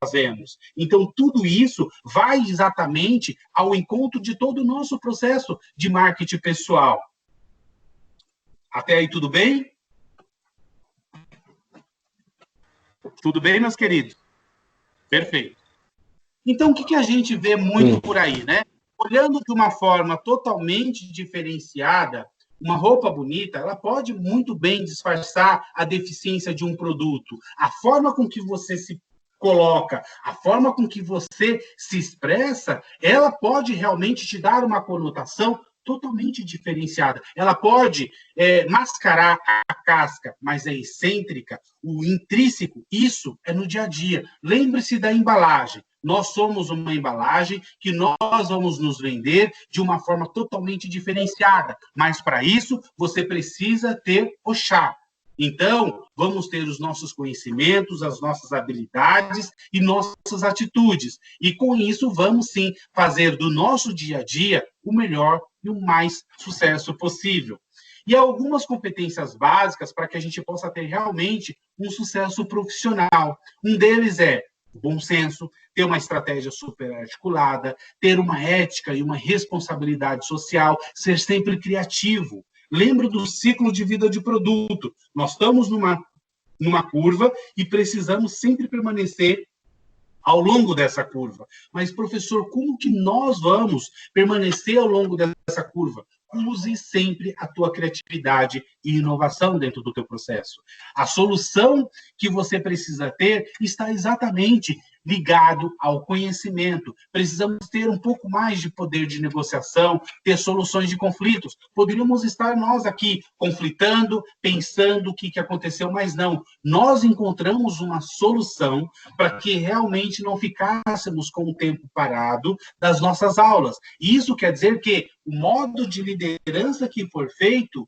fazemos. Então, tudo isso vai exatamente ao encontro de todo o nosso processo de marketing pessoal. Até aí, tudo bem? Tudo bem, meus queridos? Perfeito. Então, o que a gente vê muito por aí, né? Olhando de uma forma totalmente diferenciada, uma roupa bonita, ela pode muito bem disfarçar a deficiência de um produto. A forma com que você se coloca, a forma com que você se expressa, ela pode realmente te dar uma conotação totalmente diferenciada. Ela pode mascarar a casca, mas é excêntrica, o intrínseco, isso é no dia a dia. Lembre-se da embalagem. Nós somos uma embalagem que nós vamos nos vender de uma forma totalmente diferenciada, mas para isso você precisa ter o chá. Então, vamos ter os nossos conhecimentos, as nossas habilidades e nossas atitudes. E com isso, vamos sim fazer do nosso dia a dia o melhor e o mais sucesso possível. E algumas competências básicas para que a gente possa ter realmente um sucesso profissional. Um deles é bom senso, ter uma estratégia super articulada, ter uma ética e uma responsabilidade social, ser sempre criativo. Lembra do ciclo de vida de produto. Nós estamos numa curva e precisamos sempre permanecer ao longo dessa curva. Mas, professor, como que nós vamos permanecer ao longo dessa curva? Use sempre a tua criatividade e inovação dentro do teu processo. A solução que você precisa ter está exatamente ligado ao conhecimento. Precisamos ter um pouco mais de poder de negociação, ter soluções de conflitos. Poderíamos estar nós aqui conflitando, pensando o que aconteceu, mas não. Nós encontramos uma solução para que realmente não ficássemos com o tempo parado das nossas aulas. E isso quer dizer que o modo de liderança que foi feito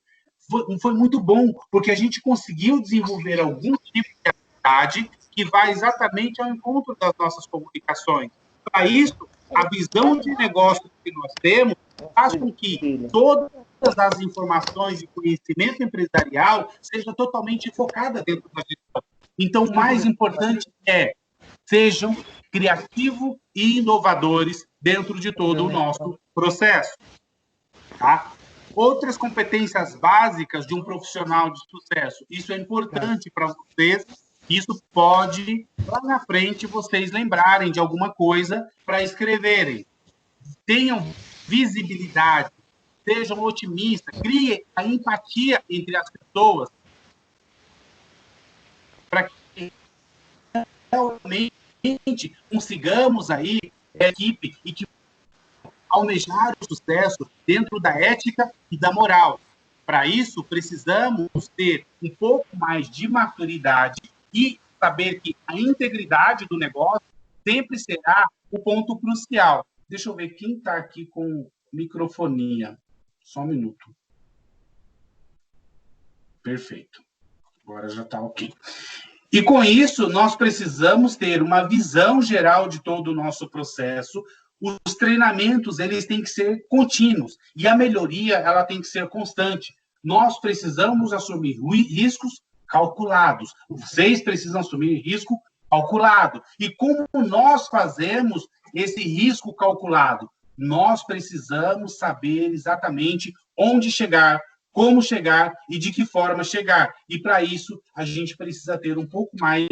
foi muito bom, porque a gente conseguiu desenvolver algum tipo de habilidade que vai exatamente ao encontro das nossas comunicações. Para isso, a visão de negócio que nós temos faz com que todas as informações de conhecimento empresarial seja totalmente focada dentro da gestão. Então, o mais importante é sejam criativos e inovadores dentro de todo o nosso processo. Tá? Outras competências básicas de um profissional de sucesso. Isso é importante para vocês. Isso pode, lá na frente, vocês lembrarem de alguma coisa para escreverem. Tenham visibilidade, sejam otimistas, criem a empatia entre as pessoas para que realmente consigamos aí a equipe e que almejar o sucesso dentro da ética e da moral. Para isso, precisamos ter um pouco mais de maturidade e saber que a integridade do negócio sempre será o ponto crucial. Deixa eu ver quem está aqui com microfonia. Só um minuto. Perfeito. Agora já está ok. E com isso, nós precisamos ter uma visão geral de todo o nosso processo. Os treinamentos, eles têm que ser contínuos. E a melhoria, ela tem que ser constante. Nós precisamos assumir riscos calculados. Vocês precisam assumir risco calculado. E como nós fazemos esse risco calculado? Nós precisamos saber exatamente onde chegar, como chegar e de que forma chegar. E, para isso, a gente precisa ter um pouco mais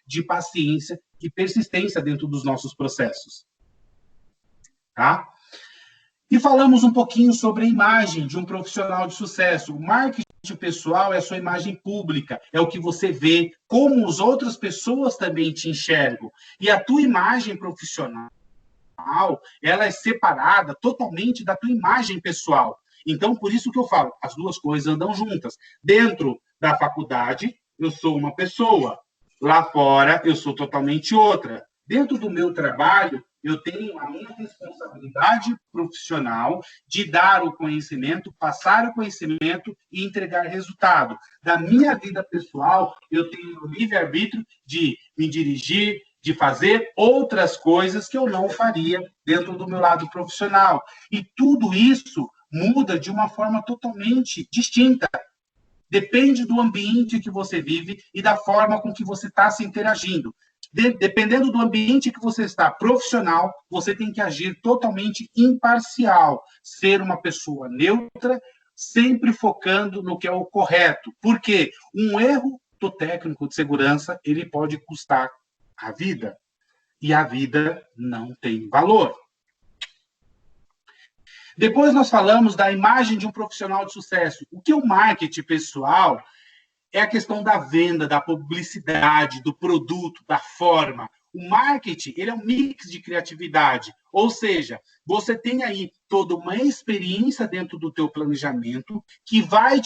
de paciência e persistência dentro dos nossos processos. Tá? E falamos um pouquinho sobre a imagem de um profissional de sucesso. O marketing pessoal é a sua imagem pública, é o que você vê, como as outras pessoas também te enxergam. E a tua imagem profissional, ela é separada totalmente da tua imagem pessoal. Então, por isso que eu falo, as duas coisas andam juntas. Dentro da faculdade, eu sou uma pessoa. Lá fora, eu sou totalmente outra. Dentro do meu trabalho, eu tenho a minha responsabilidade profissional de dar o conhecimento, passar o conhecimento e entregar resultado. Da minha vida pessoal, eu tenho o livre-arbítrio de me dirigir, de fazer outras coisas que eu não faria dentro do meu lado profissional. E tudo isso muda de uma forma totalmente distinta. Depende do ambiente que você vive e da forma com que você está se interagindo. Dependendo do ambiente que você está profissional, você tem que agir totalmente imparcial, ser uma pessoa neutra, sempre focando no que é o correto. Porque um erro do técnico de segurança, ele pode custar a vida. E a vida não tem valor. Depois nós falamos da imagem de um profissional de sucesso. O que é o marketing pessoal? É a questão da venda, da publicidade, do produto, da forma. O marketing, ele é um mix de criatividade. Ou seja, você tem aí toda uma experiência dentro do teu planejamento que vai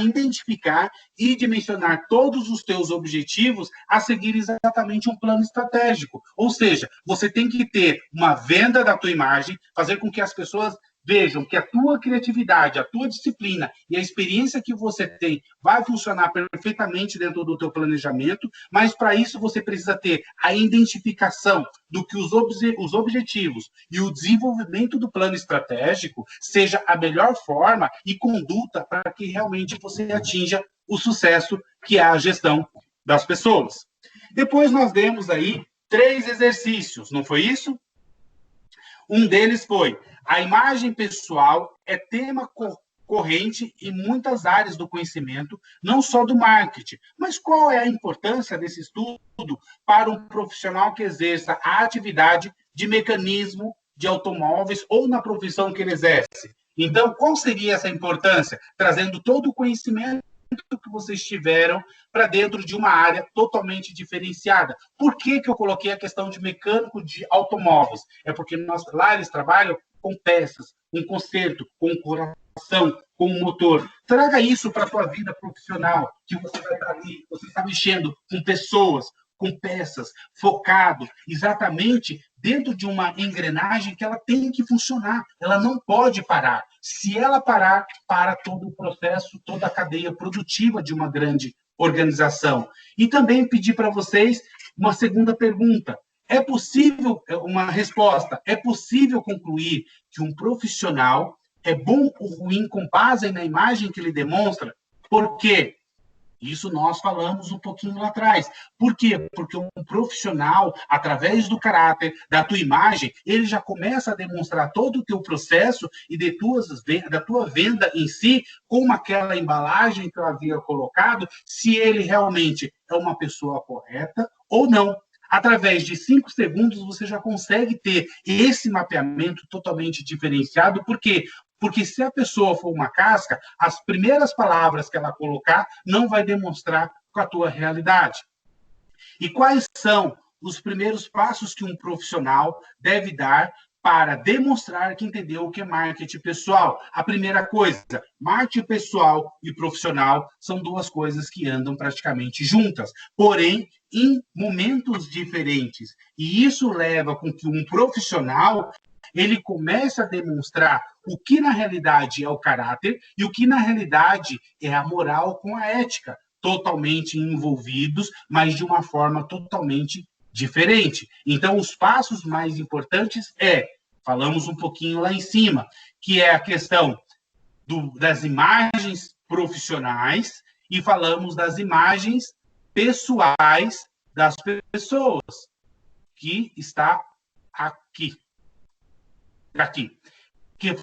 identificar e dimensionar todos os teus objetivos a seguir exatamente um plano estratégico. Ou seja, você tem que ter uma venda da tua imagem, fazer com que as pessoas vejam que a tua criatividade, a tua disciplina e a experiência que você tem vai funcionar perfeitamente dentro do teu planejamento, mas para isso você precisa ter a identificação do que os objetivos e o desenvolvimento do plano estratégico seja a melhor forma e conduta para que realmente você atinja o sucesso que é a gestão das pessoas. Depois nós demos aí 3 exercícios, não foi isso? Um deles foi: a imagem pessoal é tema corrente em muitas áreas do conhecimento, não só do marketing. Mas qual é a importância desse estudo para um profissional que exerça a atividade de mecanismo de automóveis ou na profissão que ele exerce? Então, qual seria essa importância? Trazendo todo o conhecimento que vocês tiveram para dentro de uma área totalmente diferenciada. Por que eu coloquei a questão de mecânico de automóveis? É porque lá eles trabalham com peças, com conserto, com coração, com motor. Traga isso para a sua vida profissional, que você vai estar ali, você está mexendo com pessoas, com peças, focado exatamente dentro de uma engrenagem que ela tem que funcionar, ela não pode parar. Se ela parar, para todo o processo, toda a cadeia produtiva de uma grande organização. E também pedir para vocês uma segunda pergunta. É possível, uma resposta, é possível concluir que um profissional é bom ou ruim com base na imagem que ele demonstra? Por quê? Isso nós falamos um pouquinho lá atrás. Por quê? Porque um profissional, através do caráter, da tua imagem, ele já começa a demonstrar todo o teu processo e da tua venda em si, como aquela embalagem que eu havia colocado, se ele realmente é uma pessoa correta ou não. Através de 5 segundos, você já consegue ter esse mapeamento totalmente diferenciado. Por quê? Porque se a pessoa for uma casca, as primeiras palavras que ela colocar não vai demonstrar com a tua realidade. E quais são os primeiros passos que um profissional deve dar para demonstrar que entendeu o que é marketing pessoal? A primeira coisa, marketing pessoal e profissional são 2 coisas que andam praticamente juntas, porém em momentos diferentes. E isso leva com que um profissional ele começa a demonstrar o que na realidade é o caráter e o que na realidade é a moral com a ética, totalmente envolvidos, mas de uma forma totalmente diferente. Então, os passos mais importantes falamos um pouquinho lá em cima, que é a questão das imagens profissionais e falamos das imagens pessoais das pessoas, que está aqui. Que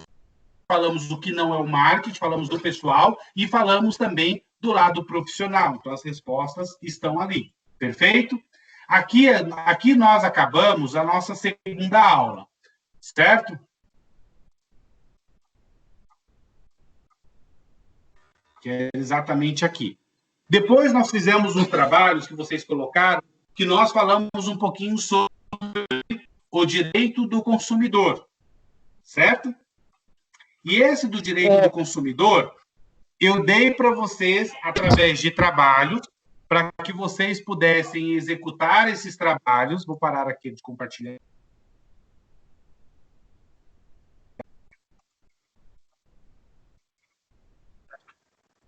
falamos do que não é o marketing, falamos do pessoal e falamos também do lado profissional. Então, as respostas estão ali. Perfeito? Aqui nós acabamos a nossa segunda aula, certo? Que é exatamente aqui. Depois nós fizemos uns trabalhos que vocês colocaram, que nós falamos um pouquinho sobre o direito do consumidor. Certo? E esse do direito do consumidor, eu dei para vocês através de trabalhos, para que vocês pudessem executar esses trabalhos. Vou parar aqui de compartilhar.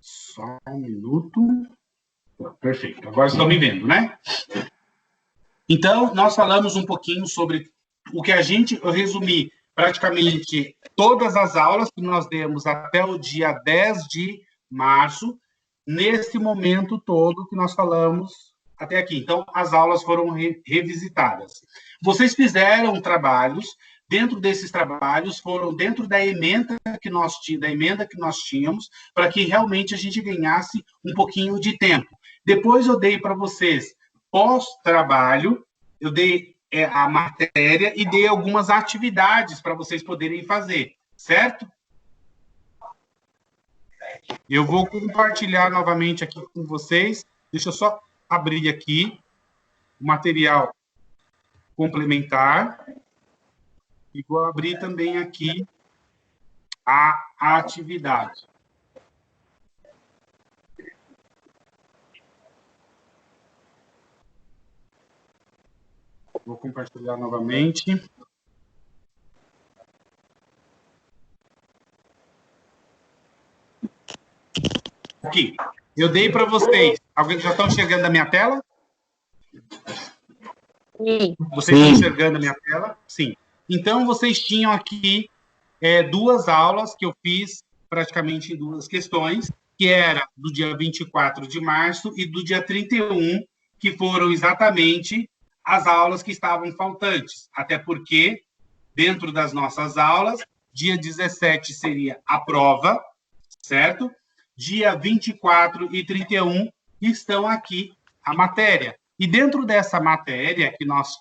Só um minuto. Perfeito. Agora estão me vendo, né? Então, nós falamos um pouquinho sobre o que eu resumi praticamente todas as aulas que nós demos até o dia 10 de março, nesse momento todo que nós falamos até aqui. Então, as aulas foram revisitadas. Vocês fizeram trabalhos, dentro desses trabalhos, foram dentro da emenda que nós tínhamos, para que realmente a gente ganhasse um pouquinho de tempo. Depois eu dei para vocês, pós-trabalho, eu dei a matéria e dei algumas atividades para vocês poderem fazer, certo? Eu vou compartilhar novamente aqui com vocês. Deixa eu só abrir aqui o material complementar. E vou abrir também aqui a atividade. Vou compartilhar novamente. Aqui, eu dei para vocês. Alguém já estão enxergando a minha tela? Sim. Vocês estão enxergando a minha tela? Sim. Então, vocês tinham aqui 2 aulas que eu fiz praticamente em 2 questões, que era do dia 24 de março e do dia 31, que foram exatamente as aulas que estavam faltantes. Até porque, dentro das nossas aulas, dia 17 seria a prova, certo? Dia 24 e 31 estão aqui a matéria. E dentro dessa matéria que nós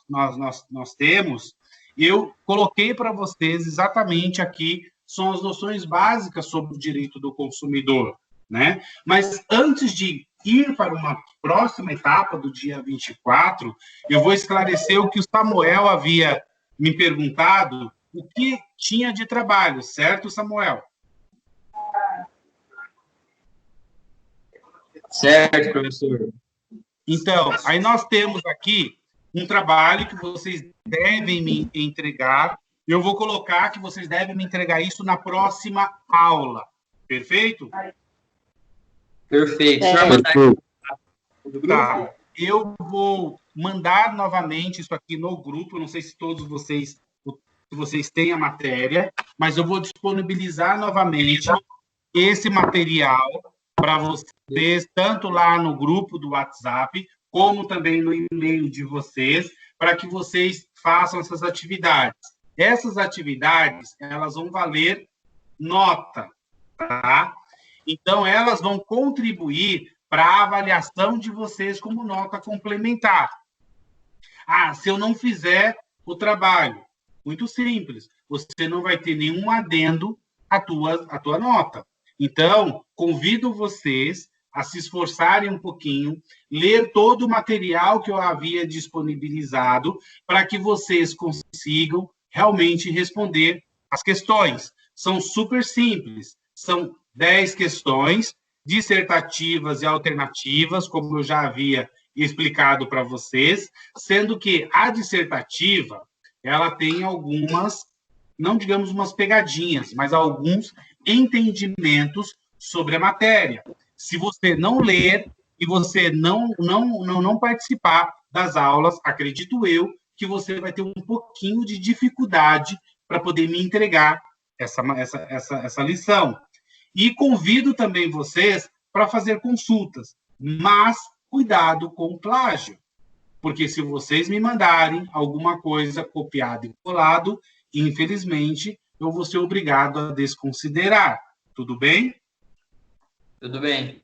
temos, eu coloquei para vocês exatamente aqui, são as noções básicas sobre o direito do consumidor, né? Mas antes de ir para uma próxima etapa do dia 24, eu vou esclarecer o que o Samuel havia me perguntado, o que tinha de trabalho, certo, Samuel? Certo, professor. Então, aí nós temos aqui um trabalho que vocês devem me entregar. Eu vou colocar que vocês devem me entregar isso na próxima aula. Perfeito? Perfeito. Tá. Eu vou mandar novamente isso aqui no grupo. Não sei se todos vocês têm a matéria, mas eu vou disponibilizar novamente esse material para vocês, tanto lá no grupo do WhatsApp, como também no e-mail de vocês, para que vocês façam essas atividades. Essas atividades, elas vão valer nota, tá? Então, elas vão contribuir para a avaliação de vocês como nota complementar. Ah, se eu não fizer o trabalho, muito simples, você não vai ter nenhum adendo à tua nota. Então, convido vocês a se esforçarem um pouquinho, ler todo o material que eu havia disponibilizado para que vocês consigam realmente responder as questões. São super simples, são 10 questões dissertativas e alternativas, como eu já havia explicado para vocês, sendo que a dissertativa, ela tem algumas, não digamos umas pegadinhas, mas alguns entendimentos sobre a matéria. Se você não ler e você não participar das aulas, acredito eu, que você vai ter um pouquinho de dificuldade para poder me entregar essa lição. E convido também vocês para fazer consultas, mas cuidado com o plágio, porque se vocês me mandarem alguma coisa copiado e colado, infelizmente, eu vou ser obrigado a desconsiderar. Tudo bem? Tudo bem.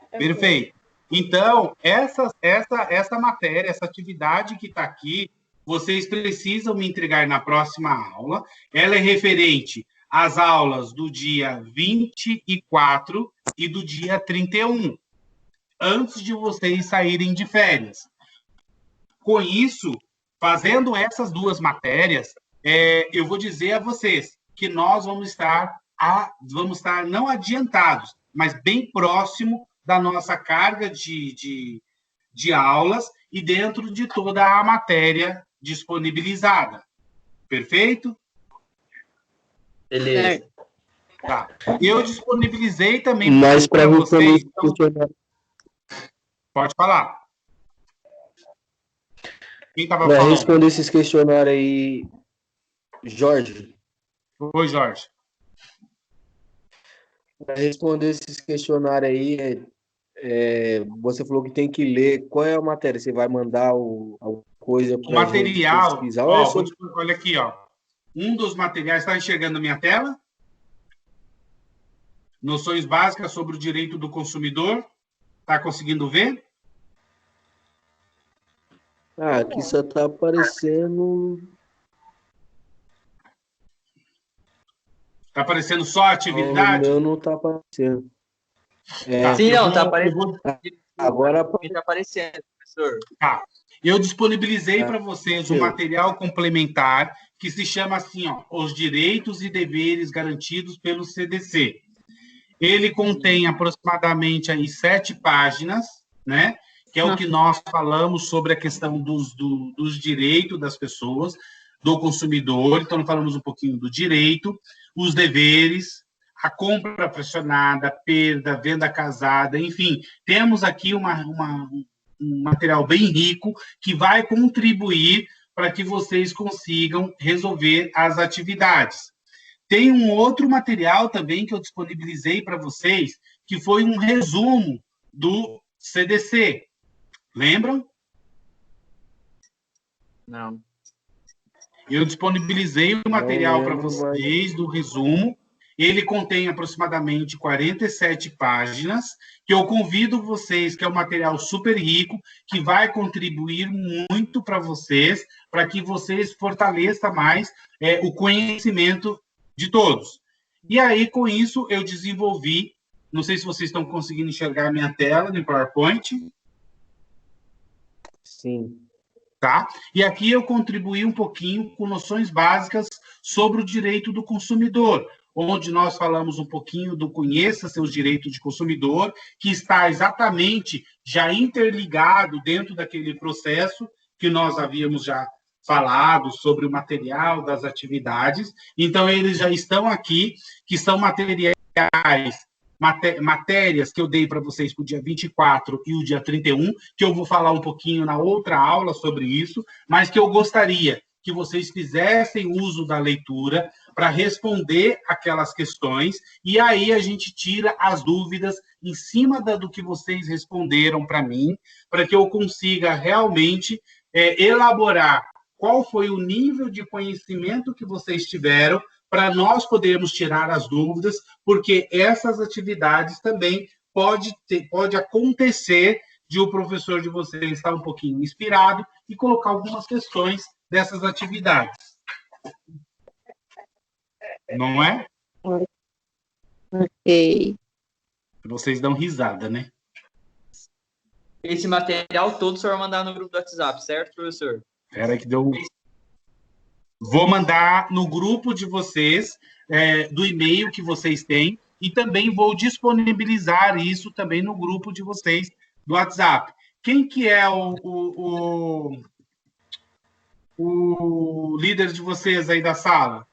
Perfeito. Então, essa matéria, essa atividade que está aqui, vocês precisam me entregar na próxima aula. Ela é referente às aulas do dia 24 e do dia 31, antes de vocês saírem de férias. Com isso, fazendo essas 2 matérias, eu vou dizer a vocês que nós vamos estar não adiantados, mas bem próximo da nossa carga de aulas e dentro de toda a matéria disponibilizada. Perfeito? Beleza. Tá. Eu disponibilizei também Mas para vocês. responder Pode falar. Quem estava para falando? responder esses questionários aí, Jorge. Oi, Jorge. Para responder esses questionários aí, você falou que tem que ler. Qual é a matéria? Você vai mandar a coisa O para material. pesquisar? Olha aqui, ó. Um dos materiais, está enxergando a minha tela? Noções básicas sobre o direito do consumidor. Está conseguindo ver? Aqui só está aparecendo. Está aparecendo só a atividade? O meu não está aparecendo. Sim, não, está aparecendo. Agora Está aparecendo, professor. Tá. Eu disponibilizei para vocês um material complementar que se chama assim, ó, Os Direitos e Deveres Garantidos pelo CDC. Ele contém aproximadamente aí 7 páginas, né? Que é o que nós falamos sobre a questão dos direitos das pessoas, do consumidor. Então, falamos um pouquinho do direito, os deveres, a compra fracionada, perda, venda casada, enfim. Temos aqui um material bem rico que vai contribuir para que vocês consigam resolver as atividades. Tem um outro material também que eu disponibilizei para vocês, que foi um resumo do CDC. Lembram? Não. Eu disponibilizei o material para vocês do resumo. Ele contém aproximadamente 47 páginas, que eu convido vocês, que é um material super rico, que vai contribuir muito para vocês, para que vocês fortaleçam mais o conhecimento de todos. E aí, com isso, eu desenvolvi, não sei se vocês estão conseguindo enxergar a minha tela no PowerPoint. Sim. Tá? E aqui eu contribuí um pouquinho com noções básicas sobre o direito do consumidor, onde nós falamos um pouquinho do Conheça Seus Direitos de Consumidor, que está exatamente já interligado dentro daquele processo que nós havíamos já falado sobre o material das atividades. Então, eles já estão aqui, que são matérias que eu dei para vocês para o dia 24 e o dia 31, que eu vou falar um pouquinho na outra aula sobre isso, mas que eu gostaria que vocês fizessem uso da leitura para responder aquelas questões, e aí a gente tira as dúvidas em cima do que vocês responderam para mim, para que eu consiga realmente elaborar qual foi o nível de conhecimento que vocês tiveram, para nós podermos tirar as dúvidas, porque essas atividades também pode acontecer de o professor de vocês estar um pouquinho inspirado e colocar algumas questões dessas atividades. Não é? Ok. Vocês dão risada, né? Esse material todo o senhor vai mandar no grupo do WhatsApp, certo, professor? Espera que deu... Vou mandar no grupo de vocês, do e-mail que vocês têm, e também vou disponibilizar isso também no grupo de vocês do WhatsApp. Quem que é o líder de vocês aí da sala?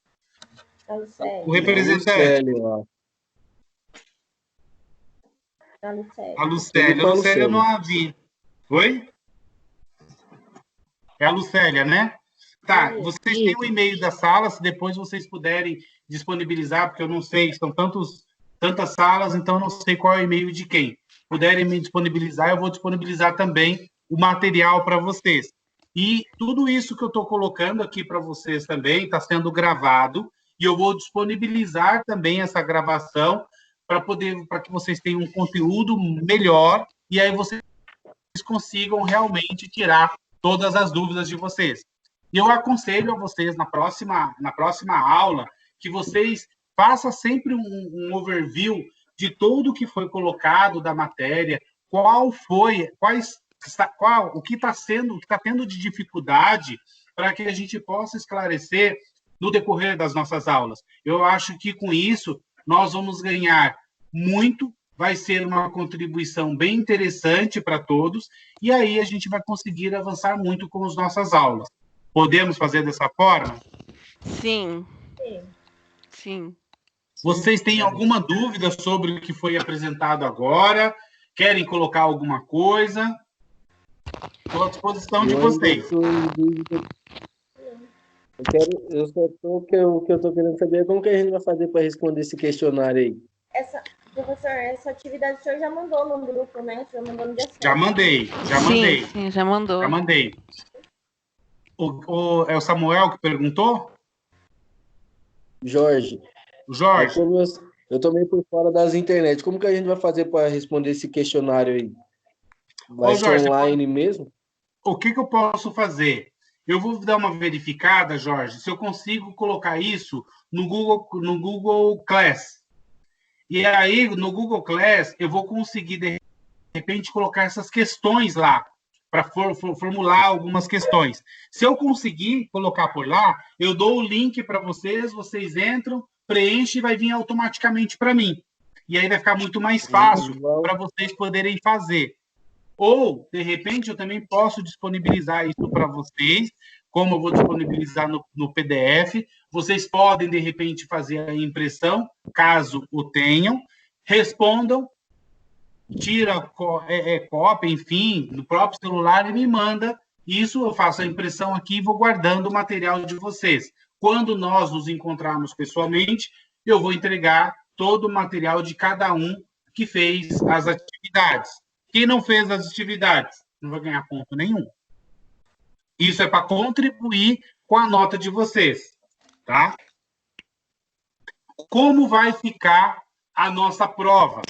O representante. A Lucélia. A Lucélia eu não a vi. Oi? É a Lucélia, né? Tá, vocês têm o e-mail da sala, se depois vocês puderem disponibilizar, porque eu não sei, são tantas salas, então eu não sei qual é o e-mail de quem. Puderem me disponibilizar, eu vou disponibilizar também o material para vocês. E tudo isso que eu estou colocando aqui para vocês também está sendo gravado, e eu vou disponibilizar também essa gravação para que vocês tenham um conteúdo melhor, e aí vocês consigam realmente tirar todas as dúvidas de vocês. E eu aconselho a vocês, na próxima aula, que vocês façam sempre um overview de tudo que foi colocado da matéria, o que está tendo de dificuldade, para que a gente possa esclarecer no decorrer das nossas aulas. Eu acho que com isso nós vamos ganhar muito, vai ser uma contribuição bem interessante para todos, e aí a gente vai conseguir avançar muito com as nossas aulas. Podemos fazer dessa forma? Sim. Sim. Vocês têm alguma dúvida sobre o que foi apresentado agora? Querem colocar alguma coisa? Estou à disposição de vocês. O que eu estou querendo saber é como que a gente vai fazer para responder esse questionário aí. Professor, essa atividade o senhor já mandou no grupo, né? O senhor mandou no dia 7. Já mandei. Sim, já mandou. Já mandei. É o Samuel que perguntou? Jorge. Jorge. Eu tô meio por fora das internet. Como que a gente vai fazer para responder esse questionário aí? Vai ser online mesmo? O que eu posso fazer? Eu vou dar uma verificada, Jorge, se eu consigo colocar isso no Google Class. E aí, no Google Class, eu vou conseguir, de repente, colocar essas questões lá, para formular algumas questões. Se eu conseguir colocar por lá, eu dou o link para vocês, vocês entram, preenchem e vai vir automaticamente para mim. E aí vai ficar muito mais fácil para vocês poderem fazer. Ou, de repente, eu também posso disponibilizar isso para vocês, como eu vou disponibilizar no PDF. Vocês podem, de repente, fazer a impressão, caso o tenham, respondam, tira cópia, enfim, no próprio celular e me manda. Isso eu faço a impressão aqui e vou guardando o material de vocês. Quando nós nos encontrarmos pessoalmente, eu vou entregar todo o material de cada um que fez as atividades. Quem não fez as atividades não vai ganhar ponto nenhum. Isso é para contribuir com a nota de vocês, tá? Como vai ficar a nossa prova?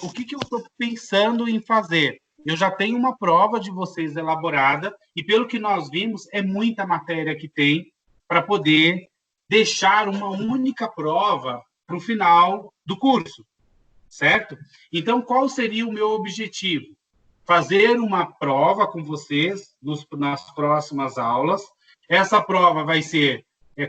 O que eu estou pensando em fazer? Eu já tenho uma prova de vocês elaborada e, pelo que nós vimos, é muita matéria que tem para poder deixar uma única prova para o final do curso, certo? Então, qual seria o meu objetivo? Fazer uma prova com vocês nas próximas aulas. Essa prova vai ser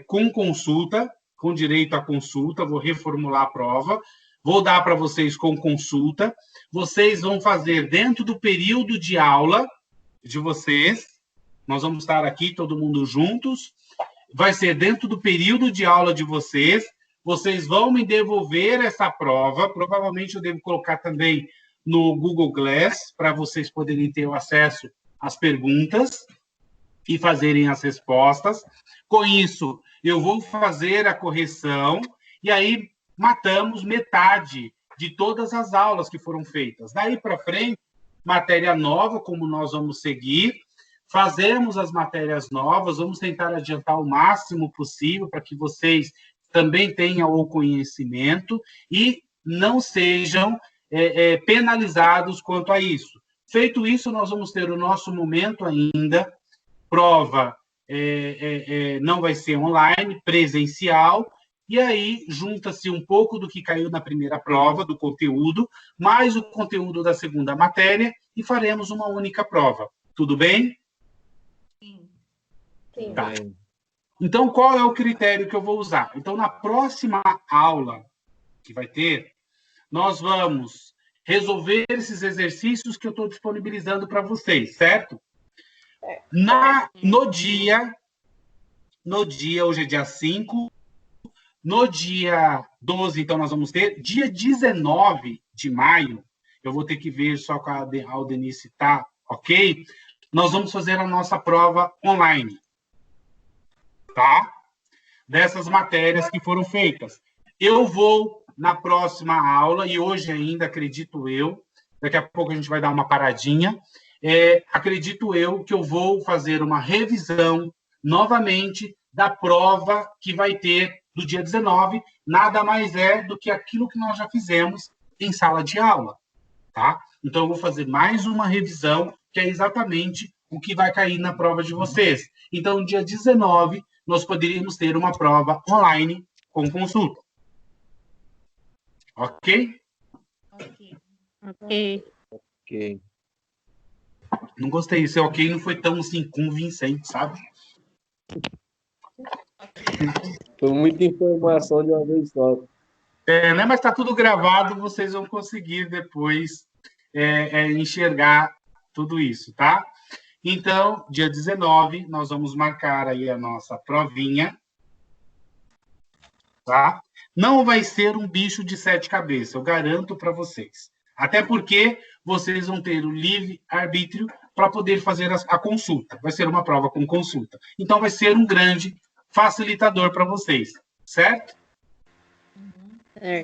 com consulta, com direito à consulta, vou reformular a prova, vou dar para vocês com consulta, vocês vão fazer dentro do período de aula de vocês, nós vamos estar aqui todo mundo juntos, vai ser dentro do período de aula de vocês, vocês vão me devolver essa prova, provavelmente eu devo colocar também no Google Glass, para vocês poderem ter o acesso às perguntas e fazerem as respostas. Com isso, eu vou fazer a correção e aí matamos metade de todas as aulas que foram feitas. Daí para frente, matéria nova, como nós vamos seguir, fazemos as matérias novas, vamos tentar adiantar o máximo possível para que vocês também tenham o conhecimento e não sejam penalizados quanto a isso. Feito isso, nós vamos ter o nosso momento ainda, prova não vai ser online, presencial, e aí junta-se um pouco do que caiu na primeira prova, do conteúdo, mais o conteúdo da segunda matéria, e faremos uma única prova. Tudo bem? Sim. Tá. Então, qual é o critério que eu vou usar? Então, na próxima aula que vai ter, nós vamos resolver esses exercícios que eu estou disponibilizando para vocês, certo? No dia, hoje é dia 5, no dia 12, então, nós vamos ter, dia 19 de maio, eu vou ter que ver só com a Aldenice tá ok? Nós vamos fazer a nossa prova online, tá? Dessas matérias que foram feitas. Eu vou, na próxima aula, e hoje ainda, acredito eu, daqui a pouco a gente vai dar uma paradinha, acredito eu que eu vou fazer uma revisão novamente da prova que vai ter do dia 19, nada mais é do que aquilo que nós já fizemos em sala de aula, tá? Então, eu vou fazer mais uma revisão, que é exatamente o que vai cair na prova de vocês. Então, no dia 19, nós poderíamos ter uma prova online com consulta. Ok? Ok. Não gostei. Esse ok não foi tão assim convincente, sabe? Foi muita informação de uma vez só. Né? Mas está tudo gravado, vocês vão conseguir depois enxergar tudo isso, tá? Então, dia 19, nós vamos marcar aí a nossa provinha, tá? Não vai ser um bicho de 7 cabeças, eu garanto para vocês. Até porque vocês vão ter o livre-arbítrio para poder fazer a consulta. Vai ser uma prova com consulta. Então, vai ser um grande facilitador para vocês, certo?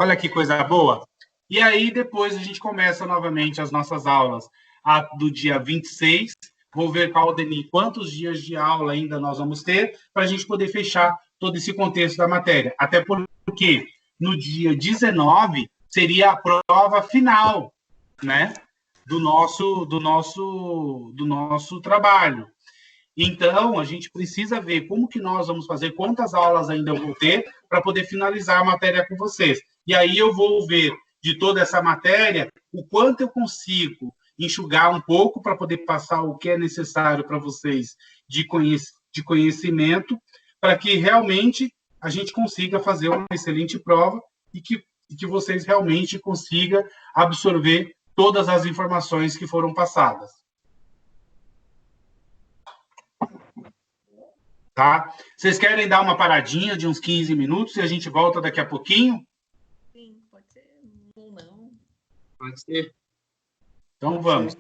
Olha que coisa boa. E aí, depois, a gente começa novamente as nossas aulas do dia 26. Vou ver com a Aldeni quantos dias de aula ainda nós vamos ter para a gente poder fechar todo esse contexto da matéria. Até porque no dia 19 seria a prova final, né, do nosso trabalho. Então, a gente precisa ver como que nós vamos fazer, quantas aulas ainda eu vou ter para poder finalizar a matéria com vocês. E aí eu vou ver de toda essa matéria o quanto eu consigo enxugar um pouco para poder passar o que é necessário para vocês de conhecimento, para que realmente a gente consiga fazer uma excelente prova e que vocês realmente consigam absorver todas as informações que foram passadas. Tá? Vocês querem dar uma paradinha de uns 15 minutos e a gente volta daqui a pouquinho? Sim, pode ser. Ou não. Pode ser. Então vamos.